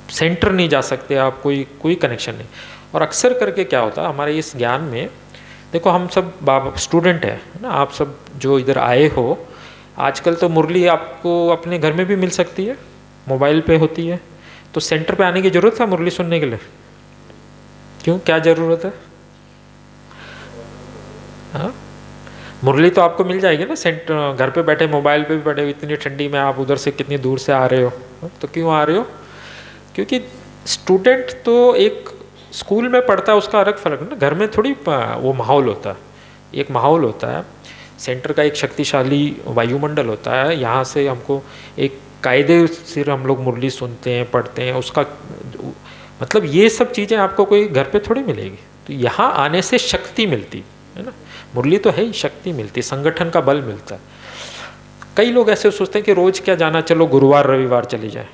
सेंटर नहीं जा सकते आप, कोई कनेक्शन नहीं। और अक्सर करके क्या होता है हमारे इस ज्ञान में, देखो हम सब बाबा स्टूडेंट हैं ना, आप सब जो इधर आए हो, आजकल तो मुरली आपको अपने घर में भी मिल सकती है, मोबाइल पे होती है। तो सेंटर पे आने की ज़रूरत है मुरली सुनने के लिए? क्यों, क्या ज़रूरत है? हाँ, मुरली तो आपको मिल जाएगी ना सेंटर, घर पे बैठे मोबाइल पे भी बैठे, इतनी ठंडी में आप उधर से कितनी दूर से आ रहे हो, तो क्यों आ रहे हो? क्योंकि स्टूडेंट तो एक स्कूल में पढ़ता है, उसका अलग फर्क है ना, घर में थोड़ी वो माहौल होता है, एक माहौल होता है। सेंटर का एक शक्तिशाली वायुमंडल होता है, यहाँ से हमको एक कायदे से हम लोग मुरली सुनते हैं, पढ़ते हैं, उसका मतलब ये सब चीज़ें आपको कोई घर पे थोड़ी मिलेगी। तो यहाँ आने से शक्ति मिलती है ना, मुरली तो है ही, शक्ति मिलती, संगठन का बल मिलता है। कई लोग ऐसे सोचते हैं कि रोज़ क्या जाना, चलो गुरुवार रविवार चली जाए।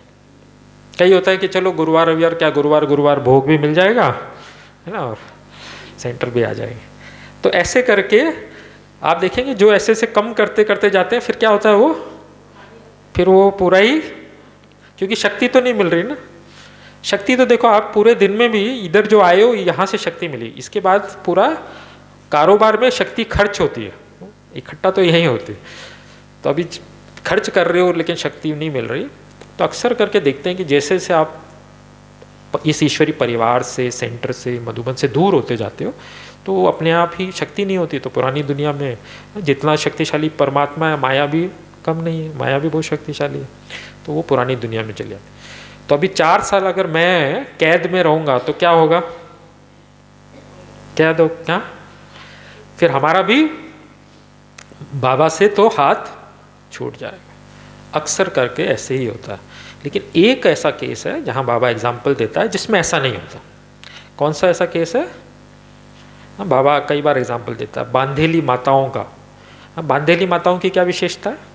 कई होता है कि चलो गुरुवार रविवार क्या, गुरुवार भोग भी मिल जाएगा, है ना, और सेंटर भी आ जाएंगे। तो ऐसे करके आप देखेंगे जो ऐसे से कम करते करते जाते हैं, फिर क्या होता है, फिर वो पूरा ही, क्योंकि शक्ति तो नहीं मिल रही ना, शक्ति तो देखो आप पूरे दिन में भी इधर जो आए हो यहाँ से शक्ति मिली, इसके बाद पूरा कारोबार में शक्ति खर्च होती है, इकट्ठा तो यही होती है। तो अभी खर्च कर रहे हो लेकिन शक्ति नहीं मिल रही। तो अक्सर करके देखते हैं कि जैसे जैसे आप इस ईश्वरी परिवार से, सेंटर से, मधुबन से दूर होते जाते हो तो अपने आप ही शक्ति नहीं होती। तो पुरानी दुनिया में जितना शक्तिशाली परमात्मा है, माया भी कम नहीं है, माया भी बहुत शक्तिशाली है, तो वो पुरानी दुनिया में चले जाते। तो अभी 4 साल अगर मैं कैद में रहूँगा तो क्या होगा, कैद हो क्या, फिर हमारा भी बाबा से तो हाथ छूट जाएगा। अक्सर करके ऐसे ही होता है। लेकिन एक ऐसा केस है जहाँ बाबा एग्जाम्पल देता है जिसमें ऐसा नहीं होता। कौन सा ऐसा केस है? बाबा कई बार एग्जाम्पल देता है बांधेली माताओं का। बांधेली माताओं की क्या विशेषता है?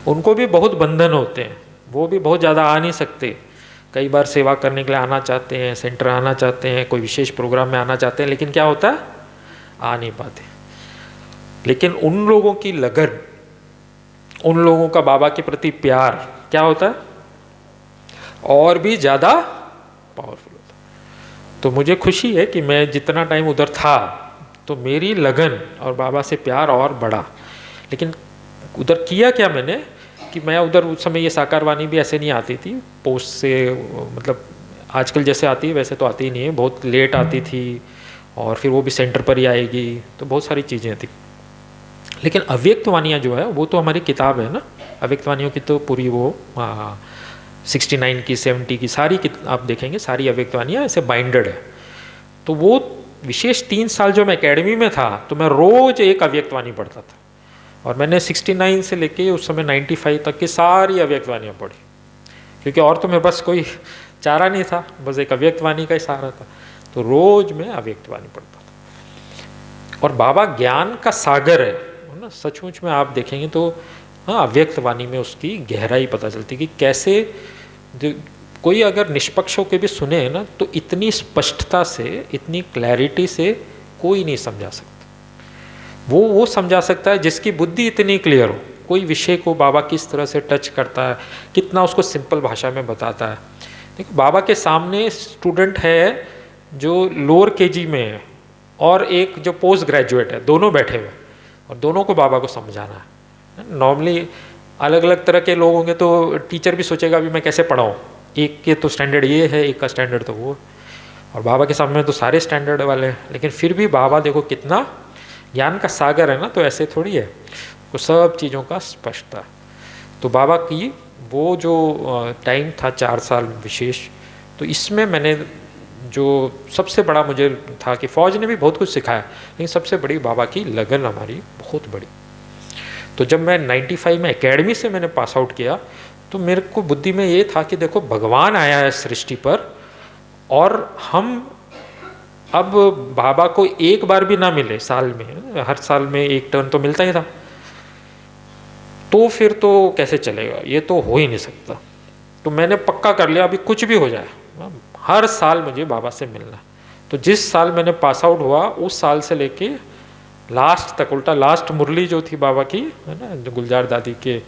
उनको भी बहुत बंधन होते हैं, वो भी बहुत ज़्यादा आ नहीं सकते। कई बार सेवा करने के लिए आना चाहते हैं, सेंटर आना चाहते हैं, कोई विशेष प्रोग्राम में आना चाहते हैं, लेकिन क्या होता है, आ नहीं पाते। लेकिन उन लोगों की लगन, उन लोगों का बाबा के प्रति प्यार क्या होता है, और भी ज़्यादा पावरफुल होता है। तो मुझे खुशी है कि मैं जितना टाइम उधर था तो मेरी लगन और बाबा से प्यार और बढ़ा। लेकिन उधर किया क्या मैंने कि मैं उधर उस समय ये साकार वाणी भी ऐसे नहीं आती थी पोस्ट से, मतलब आजकल जैसे आती है वैसे तो आती ही नहीं है, बहुत लेट आती थी और फिर वो भी सेंटर पर ही आएगी, तो बहुत सारी चीज़ें थी। लेकिन अव्यक्त वाणियाँ जो है वो तो हमारी किताब है ना, अव्यक्त वाणियों की तो पूरी वो 69 की 70 की सारी आप देखेंगे, सारी अव्यक्त वाणियाँ ऐसे बाइंडेड है। तो वो विशेष 3 साल जो मैं एकेडमी में था तो मैं रोज़ एक अव्यक्त वाणी पढ़ता था, और मैंने 69 से लेके उस समय 95 तक की सारी अव्यक्त वाणियाँ पढ़ी, क्योंकि और तो मैं बस कोई चारा नहीं था, बस एक अव्यक्त वाणी का ही सहारा था। तो रोज़ मैं अव्यक्त वाणी पढ़ता था। और बाबा ज्ञान का सागर है ना, सचमुच में आप देखेंगे तो हाँ, अव्यक्त वाणी में उसकी गहराई पता चलती कि कैसे कोई अगर निष्पक्ष होकर भी सुने ना तो इतनी स्पष्टता से, इतनी क्लैरिटी से कोई नहीं समझा सकता। वो समझा सकता है जिसकी बुद्धि इतनी क्लियर हो। कोई विषय को बाबा किस तरह से टच करता है, कितना उसको सिंपल भाषा में बताता है। देखो बाबा के सामने स्टूडेंट है जो लोअर केजी में है और एक जो पोस्ट ग्रेजुएट है, दोनों बैठे हुए और दोनों को बाबा को समझाना है। नॉर्मली अलग अलग तरह के लोग होंगे तो टीचर भी सोचेगा अभी मैं कैसे पढ़ाऊँ, एक के तो स्टैंडर्ड ये है, एक का स्टैंडर्ड तो वो, और बाबा के सामने तो सारे स्टैंडर्ड वाले हैं। लेकिन फिर भी बाबा देखो कितना ज्ञान का सागर है ना, तो ऐसे थोड़ी है, वो सब चीज़ों का स्पष्टता। तो बाबा की वो जो टाइम था 4 साल विशेष, तो इसमें मैंने जो सबसे बड़ा मुझे था कि फ़ौज ने भी बहुत कुछ सिखाया, लेकिन सबसे बड़ी बाबा की लगन हमारी बहुत बड़ी। तो जब मैं 95 में एकेडमी से मैंने पास आउट किया तो मेरे को बुद्धि में ये था कि देखो भगवान आया है सृष्टि पर, और हम अब बाबा को एक बार भी ना मिले साल में, हर साल में एक टर्न तो मिलता ही था, तो फिर तो कैसे चलेगा, ये तो हो ही नहीं सकता। तो मैंने पक्का कर लिया अभी कुछ भी हो जाए हर साल मुझे बाबा से मिलना। तो जिस साल मैंने पास आउट हुआ उस साल से लेके लास्ट तक, उल्टा लास्ट मुरली जो थी बाबा की है ना, जो गुलजार दादी के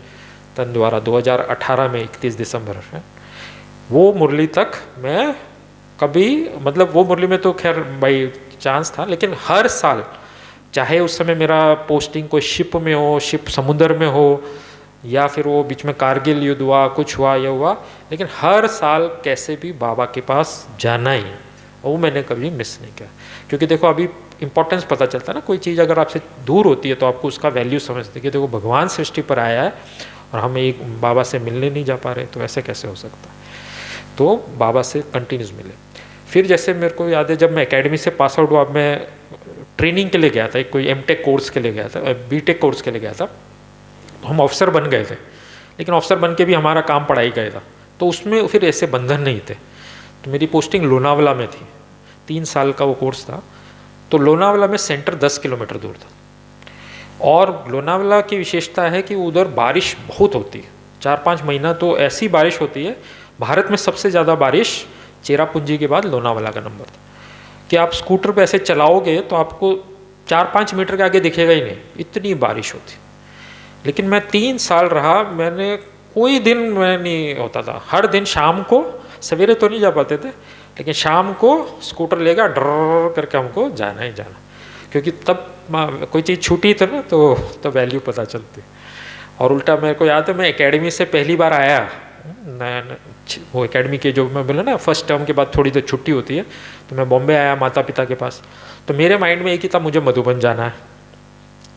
तन द्वारा 2018 में 31 दिसंबर है, वो मुरली तक मैं कभी, मतलब वो मुरली में तो खैर बाई चांस था, लेकिन हर साल चाहे उस समय मेरा पोस्टिंग कोई शिप में हो, शिप समुद्र में हो, या फिर वो बीच में कारगिल युद्ध हुआ, कुछ हुआ, यह हुआ, लेकिन हर साल कैसे भी बाबा के पास जाना ही, और वो मैंने कभी मिस नहीं किया। क्योंकि देखो अभी इंपॉर्टेंस पता चलता है ना, कोई चीज़ अगर आपसे दूर होती है तो आपको उसका वैल्यू समझते कि देखो भगवान सृष्टि पर आया है और हम एक बाबा से मिलने नहीं जा पा रहे, तो ऐसे कैसे हो सकता है। तो बाबा से कंटिन्यूस मिले। फिर जैसे मेरे को याद है जब मैं एकेडमी से पास आउट हुआ, मैं ट्रेनिंग के लिए गया था, कोई एमटेक कोर्स के लिए गया था, बीटेक कोर्स के लिए गया था। हम ऑफिसर बन गए थे, लेकिन ऑफिसर बन के भी हमारा काम पढ़ाई गया था, तो उसमें फिर ऐसे बंधन नहीं थे। तो मेरी पोस्टिंग लोनावला में थी, 3 साल का वो कोर्स था। तो लोनावला में सेंटर 10 किलोमीटर दूर था, और लोनावला की विशेषता है कि उधर बारिश बहुत होती है, 4-5 महीना तो ऐसी बारिश होती है। भारत में सबसे ज़्यादा बारिश चेरापूंजी के बाद लोनावला का नंबर था, कि आप स्कूटर पे ऐसे चलाओगे तो आपको 4-5 मीटर के आगे दिखेगा ही नहीं, इतनी बारिश होती। लेकिन मैं 3 साल रहा, मैंने कोई दिन मैं नहीं होता था, हर दिन शाम को, सवेरे तो नहीं जा पाते थे लेकिन शाम को स्कूटर लेगा ड्र करके हमको जाना ही जाना, क्योंकि तब कोई चीज़ छूटी थी ना तो वैल्यू पता चलती। और उल्टा मेरे को याद है, मैं एकेडमी से पहली बार आया, नया वो एकेडमी के जो मैं बोला ना फर्स्ट टर्म के बाद थोड़ी देर छुट्टी होती है, तो मैं बॉम्बे आया माता पिता के पास। तो मेरे माइंड में एक ही था, मुझे मधुबन जाना है।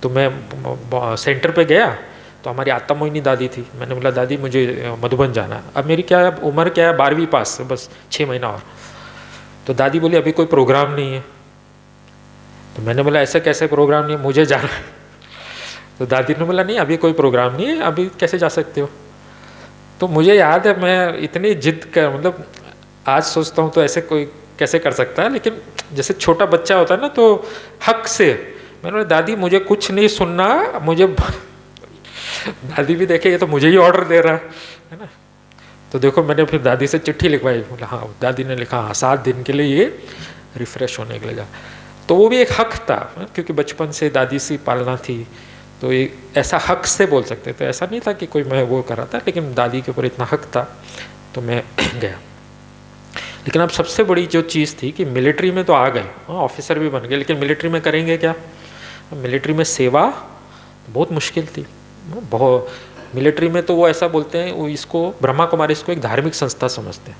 तो मैं सेंटर पे गया तो हमारी आता मोहिनी दादी थी, मैंने बोला दादी मुझे मधुबन जाना है। अब मेरी क्या है, उम्र क्या है, 12वीं पास, बस 6 महीना और। तो दादी बोली अभी कोई प्रोग्राम नहीं है। तो मैंने बोला ऐसा कैसे प्रोग्राम नहीं है, मुझे जाना है। तो दादी ने बोला नहीं अभी कोई प्रोग्राम नहीं है, अभी कैसे जा सकते हो। तो मुझे याद है मैं इतनी जिद कर, मतलब आज सोचता हूँ तो ऐसे कोई कैसे कर सकता है, लेकिन जैसे छोटा बच्चा होता है ना तो हक से मैंने बोला दादी मुझे कुछ नहीं सुनना, मुझे दादी भी देखे ये तो मुझे ही ऑर्डर दे रहा है ना। तो देखो मैंने फिर दादी से चिट्ठी लिखवाई, बोला हाँ, दादी ने लिखा हाँ 7 दिन के लिए ये रिफ़्रेश होने के लिए जा। तो वो भी एक हक था, क्योंकि बचपन से दादी से पालना थी, तो ये ऐसा हक से बोल सकते थे, ऐसा नहीं था कि कोई मैं वो कर रहा था, लेकिन दादी के ऊपर इतना हक था तो मैं गया। लेकिन अब सबसे बड़ी जो चीज़ थी कि मिलिट्री में तो आ गए, ऑफिसर भी बन गए, लेकिन मिलिट्री में करेंगे क्या। मिलिट्री में सेवा बहुत मुश्किल थी, बहुत। मिलिट्री में तो वो ऐसा बोलते हैं, वो इसको ब्रह्मा कुमारी इसको एक धार्मिक संस्था समझते हैं।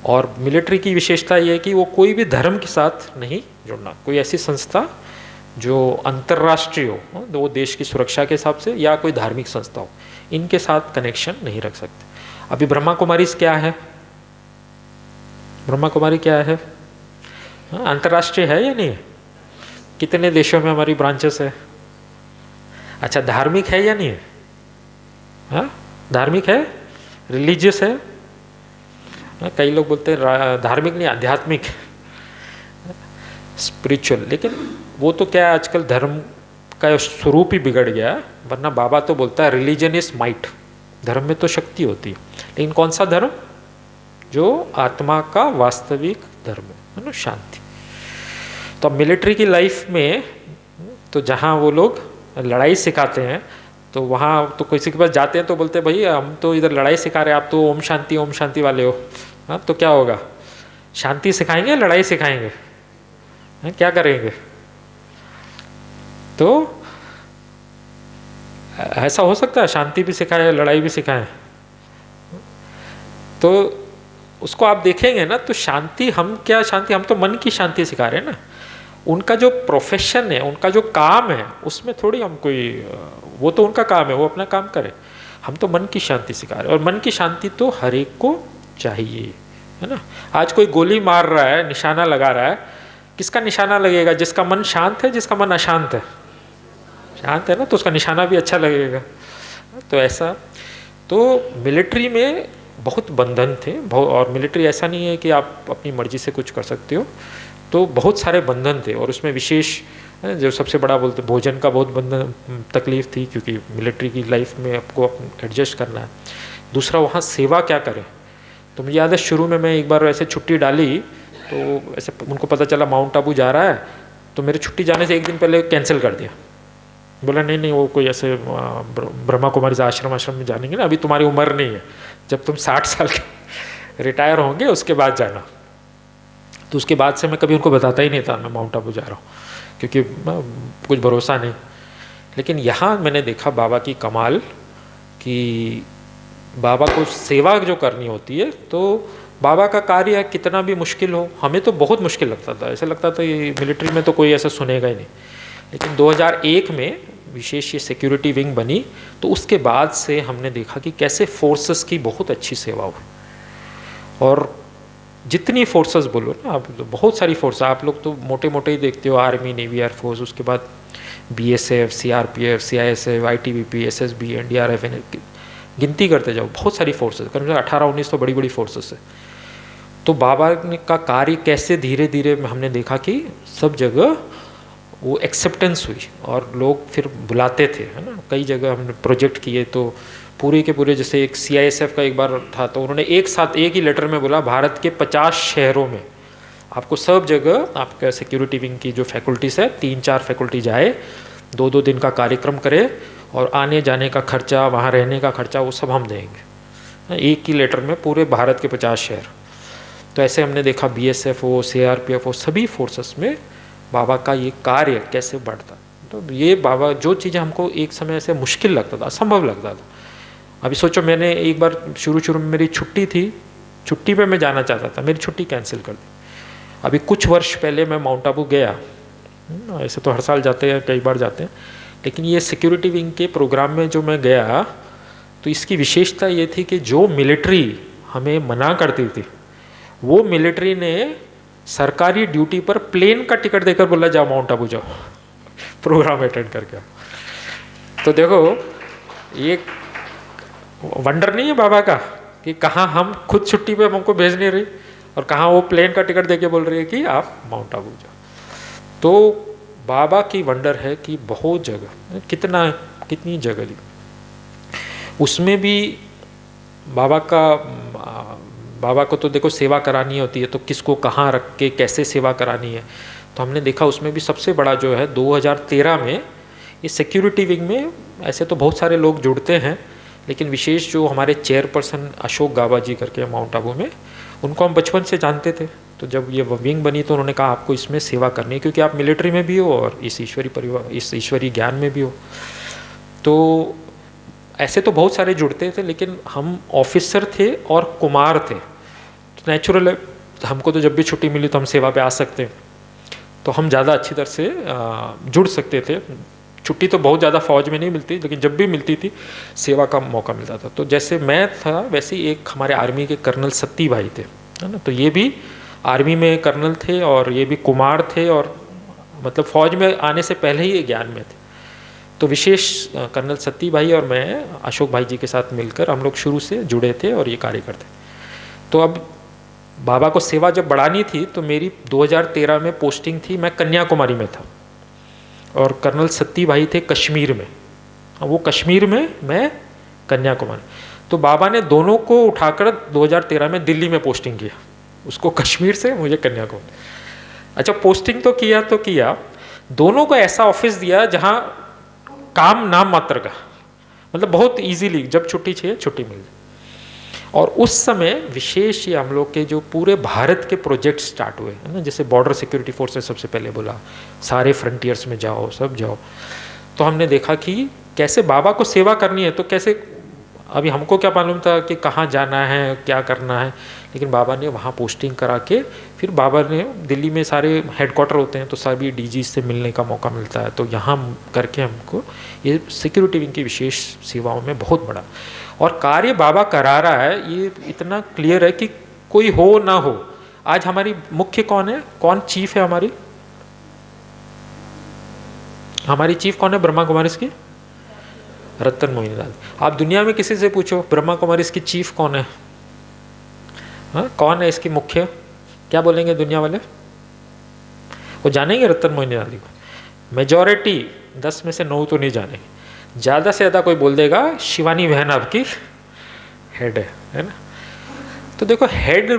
और मिलिट्री की विशेषता ये है कि वो कोई भी धर्म के साथ नहीं जुड़ना, कोई ऐसी संस्था जो अंतर्राष्ट्रीय हो, वो देश की सुरक्षा के हिसाब से, या कोई धार्मिक संस्था हो, इनके साथ कनेक्शन नहीं रख सकते। अभी ब्रह्मा कुमारी क्या है, ब्रह्मा कुमारी क्या है, अंतर्राष्ट्रीय है या नहीं है, कितने देशों में हमारी ब्रांचेस है। अच्छा धार्मिक है या नहीं है, हाँ धार्मिक है, रिलीजियस है। कई लोग बोलते हैं धार्मिक नहीं आध्यात्मिक, स्पिरिचुअल। लेकिन वो तो क्या है, आजकल धर्म का स्वरूप ही बिगड़ गया, वरना बाबा तो बोलता है रिलीजन इज माइट, धर्म में तो शक्ति होती है। लेकिन कौन सा धर्म, जो आत्मा का वास्तविक धर्म है ना, शांति। तो अब मिलिट्री की लाइफ में तो जहाँ वो लोग लड़ाई सिखाते हैं, तो वहाँ तो किसी के पास जाते हैं तो बोलते हैं भाई हम तो इधर लड़ाई सिखा रहे हैं, आप तो ओम शांति वाले हो, हाँ तो क्या होगा, शांति सिखाएंगे लड़ाई सिखाएंगे, हाँ क्या करेंगे। तो ऐसा हो सकता है शांति भी सिखाए लड़ाई भी सिखाए। तो उसको आप देखेंगे ना, तो शांति, हम क्या शांति, हम तो मन की शांति सिखा रहे हैं ना। उनका जो प्रोफेशन है, उनका जो काम है, उसमें थोड़ी हम कोई, वो तो उनका काम है, वो अपना काम करे। हम तो मन की शांति सिखा रहे हैं, और मन की शांति तो हर एक को चाहिए, है ना। आज कोई गोली मार रहा है, निशाना लगा रहा है, किसका निशाना लगेगा, जिसका मन शांत है, जिसका मन अशांत है। शांत है ना, तो उसका निशाना भी अच्छा लगेगा। तो ऐसा, तो मिलिट्री में बहुत बंधन थे, और मिलिट्री ऐसा नहीं है कि आप अपनी मर्जी से कुछ कर सकते हो, तो बहुत सारे बंधन थे। और उसमें विशेष जो सबसे बड़ा बोलते भोजन का बहुत बंधन, तकलीफ थी, क्योंकि मिलिट्री की लाइफ में आपको एडजस्ट करना है। दूसरा वहाँ सेवा क्या करें। तो मुझे याद है शुरू में मैं एक बार ऐसे छुट्टी डाली, तो ऐसे उनको पता चला माउंट आबू जा रहा है, तो मेरे छुट्टी जाने से एक दिन पहले कैंसिल कर दिया। बोला नहीं वो कोई ऐसे ब्रह्मा कुमारी से आश्रम में जानेंगे ना, अभी तुम्हारी उम्र नहीं है, जब तुम 60 साल के रिटायर होंगे उसके बाद जाना। तो उसके बाद से मैं कभी उनको बताता ही नहीं था मैं माउंट आबू जा रहा हूँ, क्योंकि कुछ भरोसा नहीं। लेकिन यहाँ मैंने देखा बाबा की कमाल, कि बाबा को सेवा जो करनी होती है, तो बाबा का कार्य कितना भी मुश्किल हो, हमें तो बहुत मुश्किल लगता था, ऐसा लगता था ये मिलिट्री में तो कोई ऐसा सुनेगा ही नहीं। लेकिन 2001 में विशेष ये सिक्योरिटी विंग बनी, तो उसके बाद से हमने देखा कि कैसे फोर्सेस की बहुत अच्छी सेवा हुई। और जितनी फोर्सेस बोलो ना आप, तो बहुत सारी फोर्स, आप लोग तो मोटे मोटे ही देखते हो, आर्मी, नेवी, एयरफोर्स, उसके बाद BSF, CRPF, CISF, ITBP, SSB, NDRF, गिनती करते जाओ, बहुत सारी फोर्सेस, करीब 18-19 तो बड़ी बड़ी फोर्सेस है। तो बाबा का कार्य कैसे धीरे धीरे हमने देखा कि सब जगह वो एक्सेप्टेंस हुई, और लोग फिर बुलाते थे, है ना। कई जगह हमने प्रोजेक्ट किए, तो पूरे के पूरे, जैसे एक CISF का एक बार था, तो उन्होंने एक साथ एक ही लेटर में बोला भारत के 50 शहरों में आपको सब जगह आपका सिक्योरिटी विंग की जो फैकल्टीज़ है, 3-4 फैकल्टी जाए, 2-2 दिन का कार्यक्रम करे, और आने जाने का खर्चा, वहाँ रहने का खर्चा, वो सब हम देंगे। एक ही लेटर में पूरे भारत के 50 शहर। तो ऐसे हमने देखा BSF हो, CRPF हो, सभी फोर्सेस में बाबा का ये कार्य कैसे बढ़ता। तो ये बाबा जो चीज़ें हमको एक समय ऐसे मुश्किल लगता था, असंभव लगता था। अभी सोचो, मैंने एक बार शुरू में मेरी छुट्टी थी, छुट्टी पे मैं जाना चाहता था, मेरी छुट्टी कैंसिल कर दी। अभी कुछ वर्ष पहले मैं माउंट आबू गया, ऐसे तो हर साल जाते हैं, कई बार जाते हैं, लेकिन ये सिक्योरिटी विंग के प्रोग्राम में जो मैं गया तो इसकी विशेषता ये थी कि जो मिलिट्री हमें मना करती थी, वो मिलिट्री ने सरकारी ड्यूटी पर प्लेन का टिकट देकर बोला जाओ माउंट आबू जाओ, प्रोग्राम अटेंड करके। तो देखो ये वंडर नहीं है बाबा का कि कहाँ हम खुद छुट्टी पे हमको भेज नहीं रही और कहाँ वो प्लेन का टिकट देके बोल रही है कि आप माउंट आबू जाओ। तो बाबा की वंडर है कि बहुत जगह, कितनी जगह ली, उसमें भी बाबा को तो देखो सेवा करानी होती है, तो किसको कहाँ रख के कैसे सेवा करानी है। तो हमने देखा उसमें भी सबसे बड़ा जो है 2013 में ये सिक्योरिटी विंग में ऐसे तो बहुत सारे लोग जुड़ते हैं, लेकिन विशेष जो हमारे चेयरपर्सन अशोक गाबा जी करके माउंट आबू में, उनको हम बचपन से जानते थे। तो जब ये विंग बनी तो उन्होंने कहा आपको इसमें सेवा करनी है, क्योंकि आप मिलिट्री में भी हो और इस ईश्वरी ज्ञान में भी हो। तो ऐसे तो बहुत सारे जुड़ते थे, लेकिन हम ऑफिसर थे और कुमार थे, तो नेचुरल है हमको तो जब भी छुट्टी मिली तो हम सेवा पे आ सकते हैं, तो हम ज़्यादा अच्छी तरह से जुड़ सकते थे। छुट्टी तो बहुत ज़्यादा फौज में नहीं मिलती, लेकिन जब भी मिलती थी सेवा का मौका मिलता था। तो जैसे मैं था वैसे ही एक हमारे आर्मी के कर्नल सत्ती भाई थे, है ना, तो ये भी आर्मी में कर्नल थे और ये भी कुमार थे, और मतलब फौज में आने से पहले ही ये ज्ञान में थे। तो विशेष कर्नल सत्ती भाई और मैं अशोक भाई जी के साथ मिलकर हम लोग शुरू से जुड़े थे और ये कार्य करते। तो अब बाबा को सेवा जब बढ़ानी थी तो मेरी 2013 में पोस्टिंग थी, मैं कन्याकुमारी में था और कर्नल सत्ती भाई थे कश्मीर में, वो कश्मीर में, मैं कन्याकुमारी। तो बाबा ने दोनों को उठाकर 2013 में दिल्ली में पोस्टिंग किया, उसको कश्मीर से, मुझे कन्याकुमारी। अच्छा, पोस्टिंग तो किया, दोनों को ऐसा ऑफिस दिया जहाँ काम नाम मात्र का, मतलब बहुत इजीली जब छुट्टी चाहिए छुट्टी मिल जाए। और उस समय विशेष ये हम लोग के जो पूरे भारत के प्रोजेक्ट स्टार्ट हुए है ना, जैसे बॉर्डर सिक्योरिटी फोर्स ने सबसे पहले बोला सारे फ्रंटियर्स में जाओ, सब जाओ। तो हमने देखा कि कैसे बाबा को सेवा करनी है, तो कैसे, अभी हमको क्या मालूम था कि कहाँ जाना है, क्या करना है, लेकिन बाबा ने वहाँ पोस्टिंग करा के फिर बाबा ने दिल्ली में सारे हेडक्वार्टर होते हैं तो सभी DG से मिलने का मौका मिलता है, तो यहाँ करके हमको ये सिक्योरिटी विंग की विशेष सेवाओं में बहुत बड़ा और कार्य बाबा करा रहा है। ये इतना क्लियर है कि कोई हो ना हो, आज हमारी मुख्य कौन है, कौन चीफ है हमारी चीफ कौन है ब्रह्मा कुमारीज की? रत्न मोहिनी दादी। आप दुनिया में किसी से पूछो ब्रह्मा कुमारीज की चीफ कौन है, हाँ कौन है इसकी मुख्य, क्या बोलेंगे दुनिया वाले? वो जानेंगे रत्न मोहिनी दादी को। मेजॉरिटी 10 में से 9 तो नहीं जानेंगे, ज़्यादा से ज़्यादा कोई बोल देगा शिवानी बहन आपकी हेड है ना। तो देखो हेड,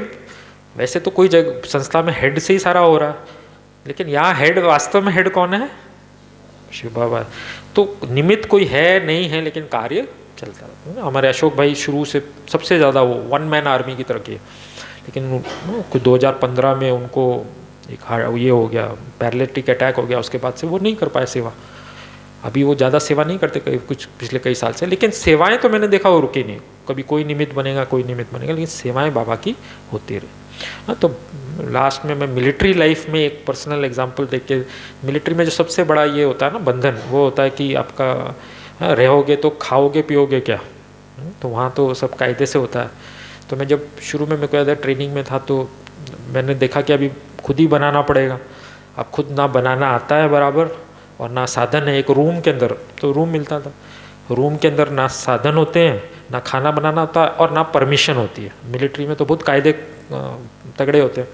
वैसे तो कोई जगह संस्था में हेड से ही सारा हो रहा है, लेकिन यहाँ हेड वास्तव में हेड कौन है? शिव बाबा। तो निमित्त कोई है नहीं है, लेकिन कार्य चलता है। हमारे अशोक भाई शुरू से सबसे ज़्यादा वो 1 मैन आर्मी की तरह की, लेकिन 2015 में उनको एक ये हो गया, पैरालिटिक अटैक हो गया, उसके बाद से वो नहीं कर पाए सेवा। अभी वो ज़्यादा सेवा नहीं करते कुछ पिछले कई साल से, लेकिन सेवाएं तो मैंने देखा वो रुकी नहीं, कभी कोई निमित्त बनेगा कोई निमित्त बनेगा, लेकिन सेवाएं बाबा की होती रही। हाँ, तो लास्ट में मैं मिलिट्री लाइफ में एक पर्सनल एग्जांपल देख के, मिलिट्री में जो सबसे बड़ा ये होता है ना बंधन, वो होता है कि आपका रहोगे तो खाओगे पियोगे क्या, तो वहाँ तो सब कायदे से होता है। तो मैं जब शुरू में मेरे को याद है ट्रेनिंग में था, तो मैंने देखा कि अभी खुद ही बनाना पड़ेगा। अब खुद ना बनाना आता है बराबर और ना साधन है। एक रूम के अंदर तो रूम मिलता था, रूम के अंदर ना साधन होते हैं, ना खाना बनाना होता है और ना परमिशन होती है। मिलिट्री में तो बहुत कायदे तगड़े होते हैं,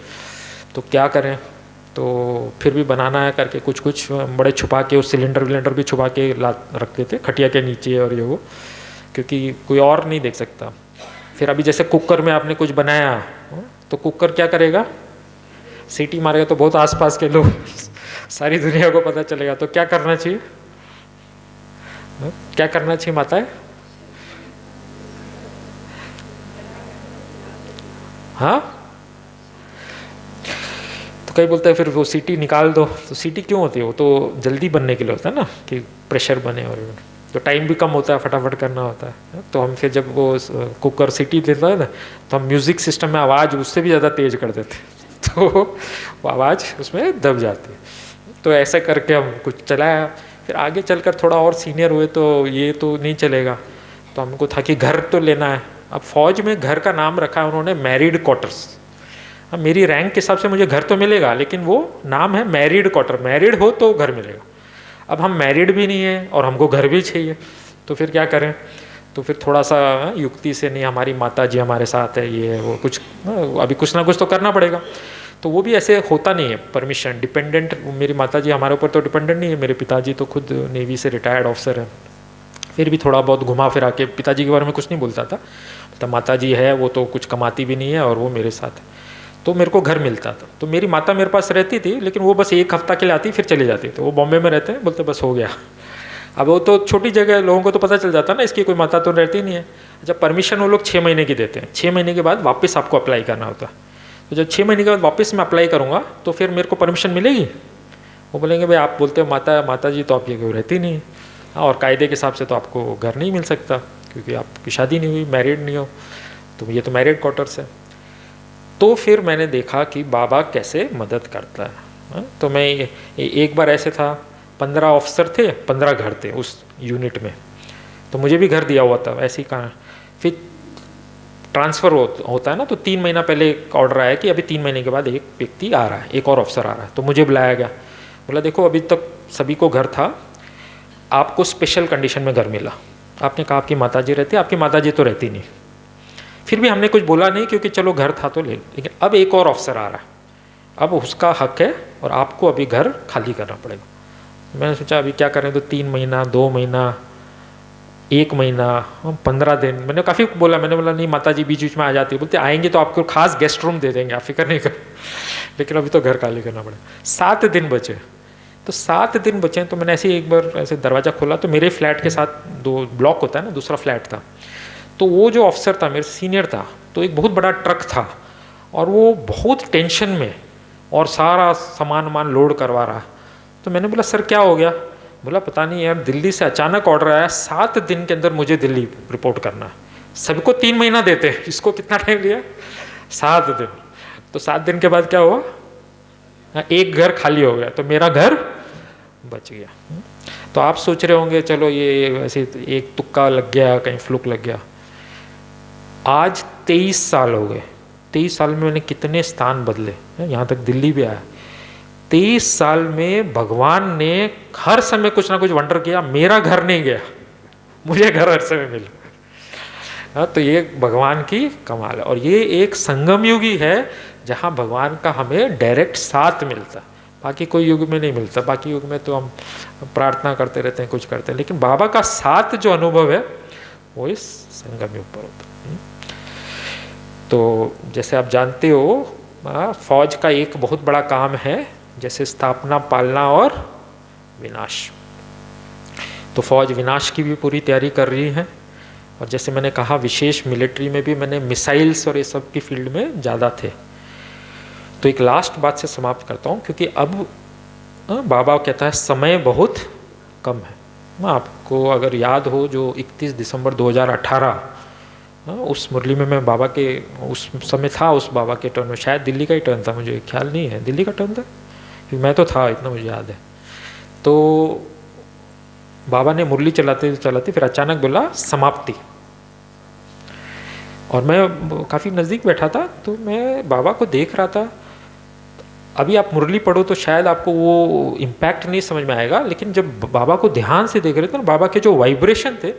तो क्या करें, तो फिर भी बनाना है करके कुछ बड़े छुपा के, उस सिलेंडर भी छुपा के रखते थे खटिया के नीचे और ये वो, क्योंकि कोई और नहीं देख सकता। फिर अभी जैसे कुकर में आपने कुछ बनाया तो कुकर क्या करेगा, सीटी मारेगा तो बहुत आसपास के लोग सारी दुनिया को पता चलेगा, तो क्या करना चाहिए, क्या करना चाहिए माताएं? हाँ, तो कई बोलते हैं फिर वो सीटी निकाल दो, तो सीटी क्यों होती है? वो तो जल्दी बनने के लिए होता है ना, कि प्रेशर बने, और तो टाइम भी कम होता है, फटाफट करना होता है। तो हम फिर जब वो कुकर सीटी देता है ना, तो हम म्यूज़िक सिस्टम में आवाज़ उससे भी ज़्यादा तेज़ कर देते तो वो आवाज़ उसमें दब जाती है। तो ऐसा करके हम कुछ चलाया। फिर आगे चलकर थोड़ा और सीनियर हुए तो ये तो नहीं चलेगा, तो हमको था कि घर तो लेना है। अब फौज में घर का नाम रखा है उन्होंने मैरिड क्वार्टर्स। अब मेरी रैंक के हिसाब से मुझे घर तो मिलेगा, लेकिन वो नाम है मैरिड क्वार्टर, मैरिड हो तो घर मिलेगा। अब हम मैरिड भी नहीं है और हमको घर भी चाहिए, तो फिर क्या करें? तो फिर थोड़ा सा युक्ति से, नहीं हमारी माता जी हमारे साथ है, ये वो कुछ अभी कुछ ना कुछ तो करना पड़ेगा। तो वो भी ऐसे होता नहीं है परमिशन डिपेंडेंट। मेरी माता जी हमारे ऊपर तो डिपेंडेंट नहीं है, मेरे पिताजी तो खुद नेवी से रिटायर्ड ऑफिसर है। फिर भी थोड़ा बहुत घुमा फिरा के पिताजी के बारे में कुछ नहीं बोलता था, तो माता जी है वो तो कुछ कमाती भी नहीं है और वो मेरे साथ है, तो मेरे को घर मिलता था। तो मेरी माता मेरे पास रहती थी, लेकिन वो बस एक हफ्ता के लिए आती फिर चली जाती। तो वो बॉम्बे में रहते हैं, बोलते बस हो गया। अब वो तो छोटी जगह, लोगों को तो पता चल जाता ना इसकी कोई माता तो रहती नहीं है। जब परमिशन वो लोग 6 महीने की देते हैं, 6 महीने के बाद वापस आपको अप्लाई करना होता है। तो जब 6 महीने के बाद वापस मैं अप्लाई करूँगा तो फिर मेरे को परमिशन मिलेगी? वो बोलेंगे भाई आप बोलते हो माता जी तो आपकी कोई रहती नहीं, और कायदे के हिसाब से तो आपको घर नहीं मिल सकता क्योंकि आपकी शादी नहीं हुई, मैरिड नहीं हो, तो ये तो मैरिड क्वार्टर्स है। तो फिर मैंने देखा कि बाबा कैसे मदद करता है। तो मैं एक बार ऐसे था, 15 ऑफिसर थे, 15 घर थे उस यूनिट में, तो मुझे भी घर दिया हुआ था ऐसे ही। कहाँ फिर ट्रांसफ़र होता है ना, तो 3 महीना पहले एक ऑर्डर आया कि अभी 3 महीने के बाद एक व्यक्ति आ रहा है, एक और ऑफिसर आ रहा है। तो मुझे बुलाया गया, बोला देखो अभी तक सभी को घर था, आपको स्पेशल कंडीशन में घर मिला। आपने कहा आपकी माताजी रहती है, आपकी माताजी तो रहती नहीं। फिर भी हमने कुछ बोला नहीं क्योंकि चलो घर था तो ले, लेकिन अब एक और ऑफिसर आ रहा है, अब उसका हक है और आपको अभी घर खाली करना पड़ेगा। मैंने सोचा अभी क्या करें, तो 3 महीना, 2 महीना, 1 महीना, 15 दिन, मैंने काफ़ी बोला। मैंने बोला नहीं माताजी बीच बीच में आ जाती है, बोलते आएंगे तो आपको खास गेस्ट रूम दे देंगे, आप फिक्र नहीं करो, लेकिन अभी तो घर खाली करना पड़ेगा। 7 दिन बचे, तो 7 दिन बचे, तो मैंने ऐसे ही एक बार ऐसे दरवाज़ा खोला, तो मेरे फ्लैट के साथ 2 ब्लॉक होता है ना, दूसरा फ्लैट था। तो वो जो ऑफिसर था मेरे सीनियर था, तो एक बहुत बड़ा ट्रक था और वो बहुत टेंशन में और सारा सामान लोड करवा रहा। तो मैंने बोला सर क्या हो गया? बोला पता नहीं यार, दिल्ली से अचानक ऑर्डर आया, 7 दिन के अंदर मुझे दिल्ली रिपोर्ट करना है। सबको 3 महीना देते हैं, इसको कितना टाइम लिया? 7 दिन। तो 7 दिन के बाद क्या हुआ? एक घर खाली हो गया, तो मेरा घर बच गया। तो आप सोच रहे होंगे चलो ये वैसे एक तुक्का लग गया, कहीं फ्लूक लग गया। आज 23 साल हो गए, 23 साल में मैंने कितने स्थान बदले, यहाँ तक दिल्ली भी आया। 23 साल में भगवान ने हर समय कुछ ना कुछ वंडर किया। मेरा घर नहीं गया, मुझे घर हर समय मिला। तो ये भगवान की कमाल है, और ये एक संगम युग ही है जहाँ भगवान का हमें डायरेक्ट साथ मिलता, बाकी कोई युग में नहीं मिलता। बाकी युग में तो हम प्रार्थना करते रहते हैं, कुछ करते हैं, लेकिन बाबा का साथ जो अनुभव है वो इस संगम युग पर होता है। तो जैसे आप जानते हो फौज का एक बहुत बड़ा काम है जैसे स्थापना, पालना और विनाश। तो फौज विनाश की भी पूरी तैयारी कर रही है, और जैसे मैंने कहा विशेष मिलिट्री में भी मैंने मिसाइल्स और ये सब की फील्ड में ज़्यादा थे। तो एक लास्ट बात से समाप्त करता हूँ, क्योंकि अब बाबा कहता है समय बहुत कम है। आपको अगर याद हो जो 31 दिसंबर 2018 उस मुरली में मैं बाबा के उस समय था, उस बाबा के टर्न में, शायद दिल्ली का ही टर्न था, मुझे ख्याल नहीं है दिल्ली का टर्न था, क्योंकि मैं तो था, इतना मुझे याद है। तो बाबा ने मुरली चलाते चलाते फिर अचानक बोला समाप्ति, और मैं काफ़ी नज़दीक बैठा था, तो मैं बाबा को देख रहा था। अभी आप मुरली पढ़ो तो शायद आपको वो इम्पैक्ट नहीं समझ में आएगा, लेकिन जब बाबा को ध्यान से देख रहे थे ना, बाबा के जो वाइब्रेशन थे,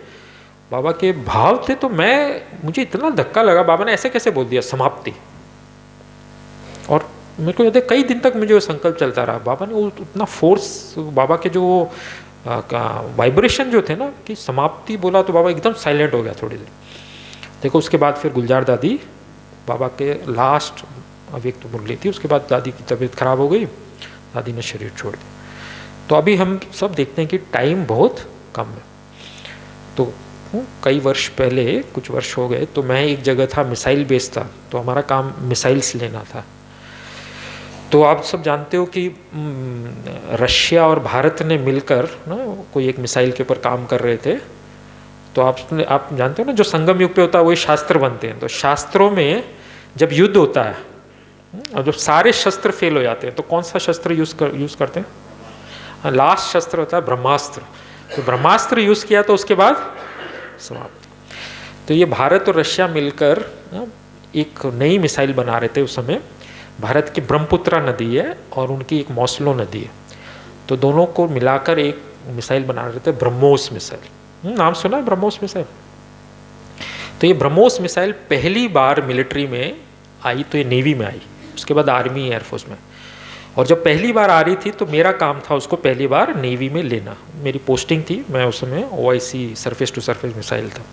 बाबा के भाव थे, तो मुझे इतना धक्का लगा, बाबा ने ऐसे कैसे बोल दिया समाप्ति। और मेरे को याद है कई दिन तक मुझे वो संकल्प चलता रहा। बाबा ने वो उतना फोर्स, बाबा के जो वाइब्रेशन जो थे ना कि समाप्ति बोला, तो बाबा एकदम साइलेंट हो गया थोड़ी देर। देखो उसके बाद फिर गुलजार दादी, बाबा के लास्ट अव्यक्त मुरली थी, उसके बाद दादी की तबीयत खराब हो गई, दादी ने शरीर छोड़ दिया। तो अभी हम सब देखते हैं कि टाइम बहुत कम है। तो कई वर्ष पहले, कुछ वर्ष हो गए, तो मैं एक जगह था, मिसाइल बेस था, तो हमारा काम मिसाइल्स लेना था। तो आप सब जानते हो कि रशिया और भारत ने मिलकर ना कोई एक मिसाइल के ऊपर काम कर रहे थे। तो आप जानते हो ना, जो संगम युग पे होता है वही शास्त्र बनते हैं। तो शास्त्रों में जब युद्ध होता है और जब सारे शस्त्र फेल हो जाते हैं, तो कौन सा शस्त्र यूज़ करते हैं? लास्ट शस्त्र होता है ब्रह्मास्त्र। तो ब्रह्मास्त्र यूज़ किया तो उसके बाद समाप्त। तो ये भारत और रशिया मिलकर एक नई मिसाइल बना रहे थे उस समय। भारत की ब्रह्मपुत्रा नदी है और उनकी एक मौसलो नदी है, तो दोनों को मिलाकर एक मिसाइल बना रहे थे, ब्रह्मोस मिसाइल। नाम सुना है ब्रह्मोस मिसाइल? तो ये ब्रह्मोस मिसाइल पहली बार मिलिट्री में आई, तो ये नेवी में आई, उसके बाद आर्मी एयरफोर्स में। और जब पहली बार आ रही थी तो मेरा काम था उसको पहली बार नेवी में लेना। मेरी पोस्टिंग थी, मैं उस समय OIC surface to surface missile था।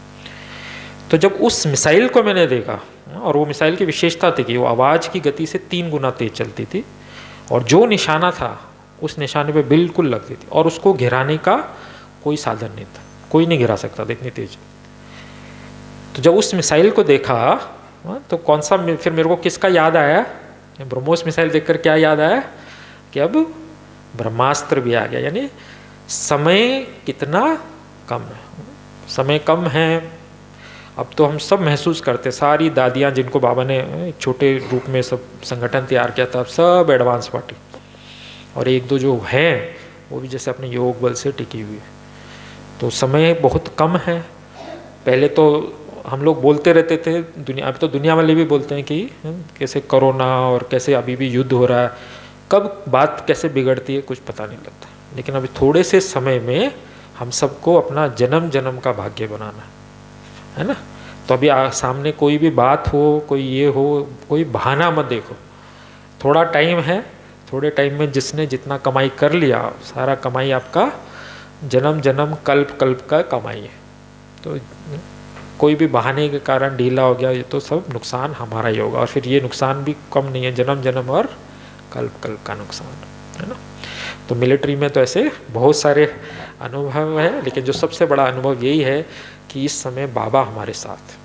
तो जब उस मिसाइल को मैंने देखा, और वो मिसाइल की विशेषता थी कि वो आवाज़ की गति से 3 गुना तेज चलती थी, और जो निशाना था उस निशाने पे बिल्कुल लगती थी, और उसको गिराने का कोई साधन नहीं था, कोई नहीं गिरा सकता था, इतनी तेज। तो जब उस मिसाइल को देखा तो कौन सा, फिर मेरे को किसका याद आया? ब्रह्मोस मिसाइल देखकर क्या याद आया कि अब ब्रह्मास्त्र भी आ गया। यानी समय कितना कम है, समय कम है। अब तो हम सब महसूस करते, सारी दादियाँ जिनको बाबा ने एक छोटे रूप में सब संगठन तैयार किया था, सब एडवांस पार्टी, और एक दो जो हैं वो भी जैसे अपने योग बल से टिकी हुई है। तो समय बहुत कम है। पहले तो हम लोग बोलते रहते थे, दुनिया, अभी तो दुनिया वाले भी बोलते हैं कि कैसे कोरोना और कैसे अभी भी युद्ध हो रहा है, कब बात कैसे बिगड़ती है कुछ पता नहीं लगता। लेकिन अभी थोड़े से समय में हम सबको अपना जन्म जन्म का भाग्य बनाना है ना। तो अभी सामने कोई भी बात हो, कोई ये हो, कोई बहाना मत देखो। थोड़ा टाइम है, थोड़े टाइम में जिसने जितना कमाई कर लिया, सारा कमाई आपका जन्म जन्म कल्प कल्प का कमाई है। तो कोई भी बहाने के कारण ढीला हो गया, ये तो सब नुकसान हमारा ही होगा, और फिर ये नुकसान भी कम नहीं है, जन्म जन्म और कल्प कल्प का नुकसान है ना। तो मिलिट्री में तो ऐसे बहुत सारे अनुभव है, लेकिन जो सबसे बड़ा अनुभव यही है कि इस समय बाबा हमारे साथ,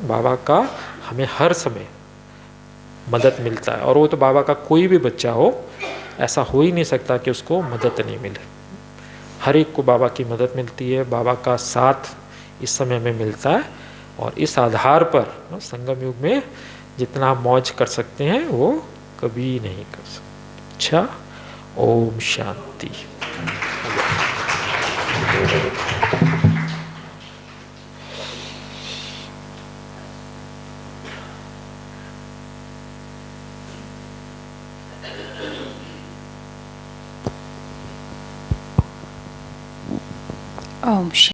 बाबा का हमें हर समय मदद मिलता है। और वो तो बाबा का कोई भी बच्चा हो, ऐसा हो ही नहीं सकता कि उसको मदद नहीं मिले। हर एक को बाबा की मदद मिलती है, बाबा का साथ इस समय में मिलता है, और इस आधार पर संगम युग में जितना मौज कर सकते हैं वो कभी नहीं कर सकते। अच्छा, ओम शांति। ओम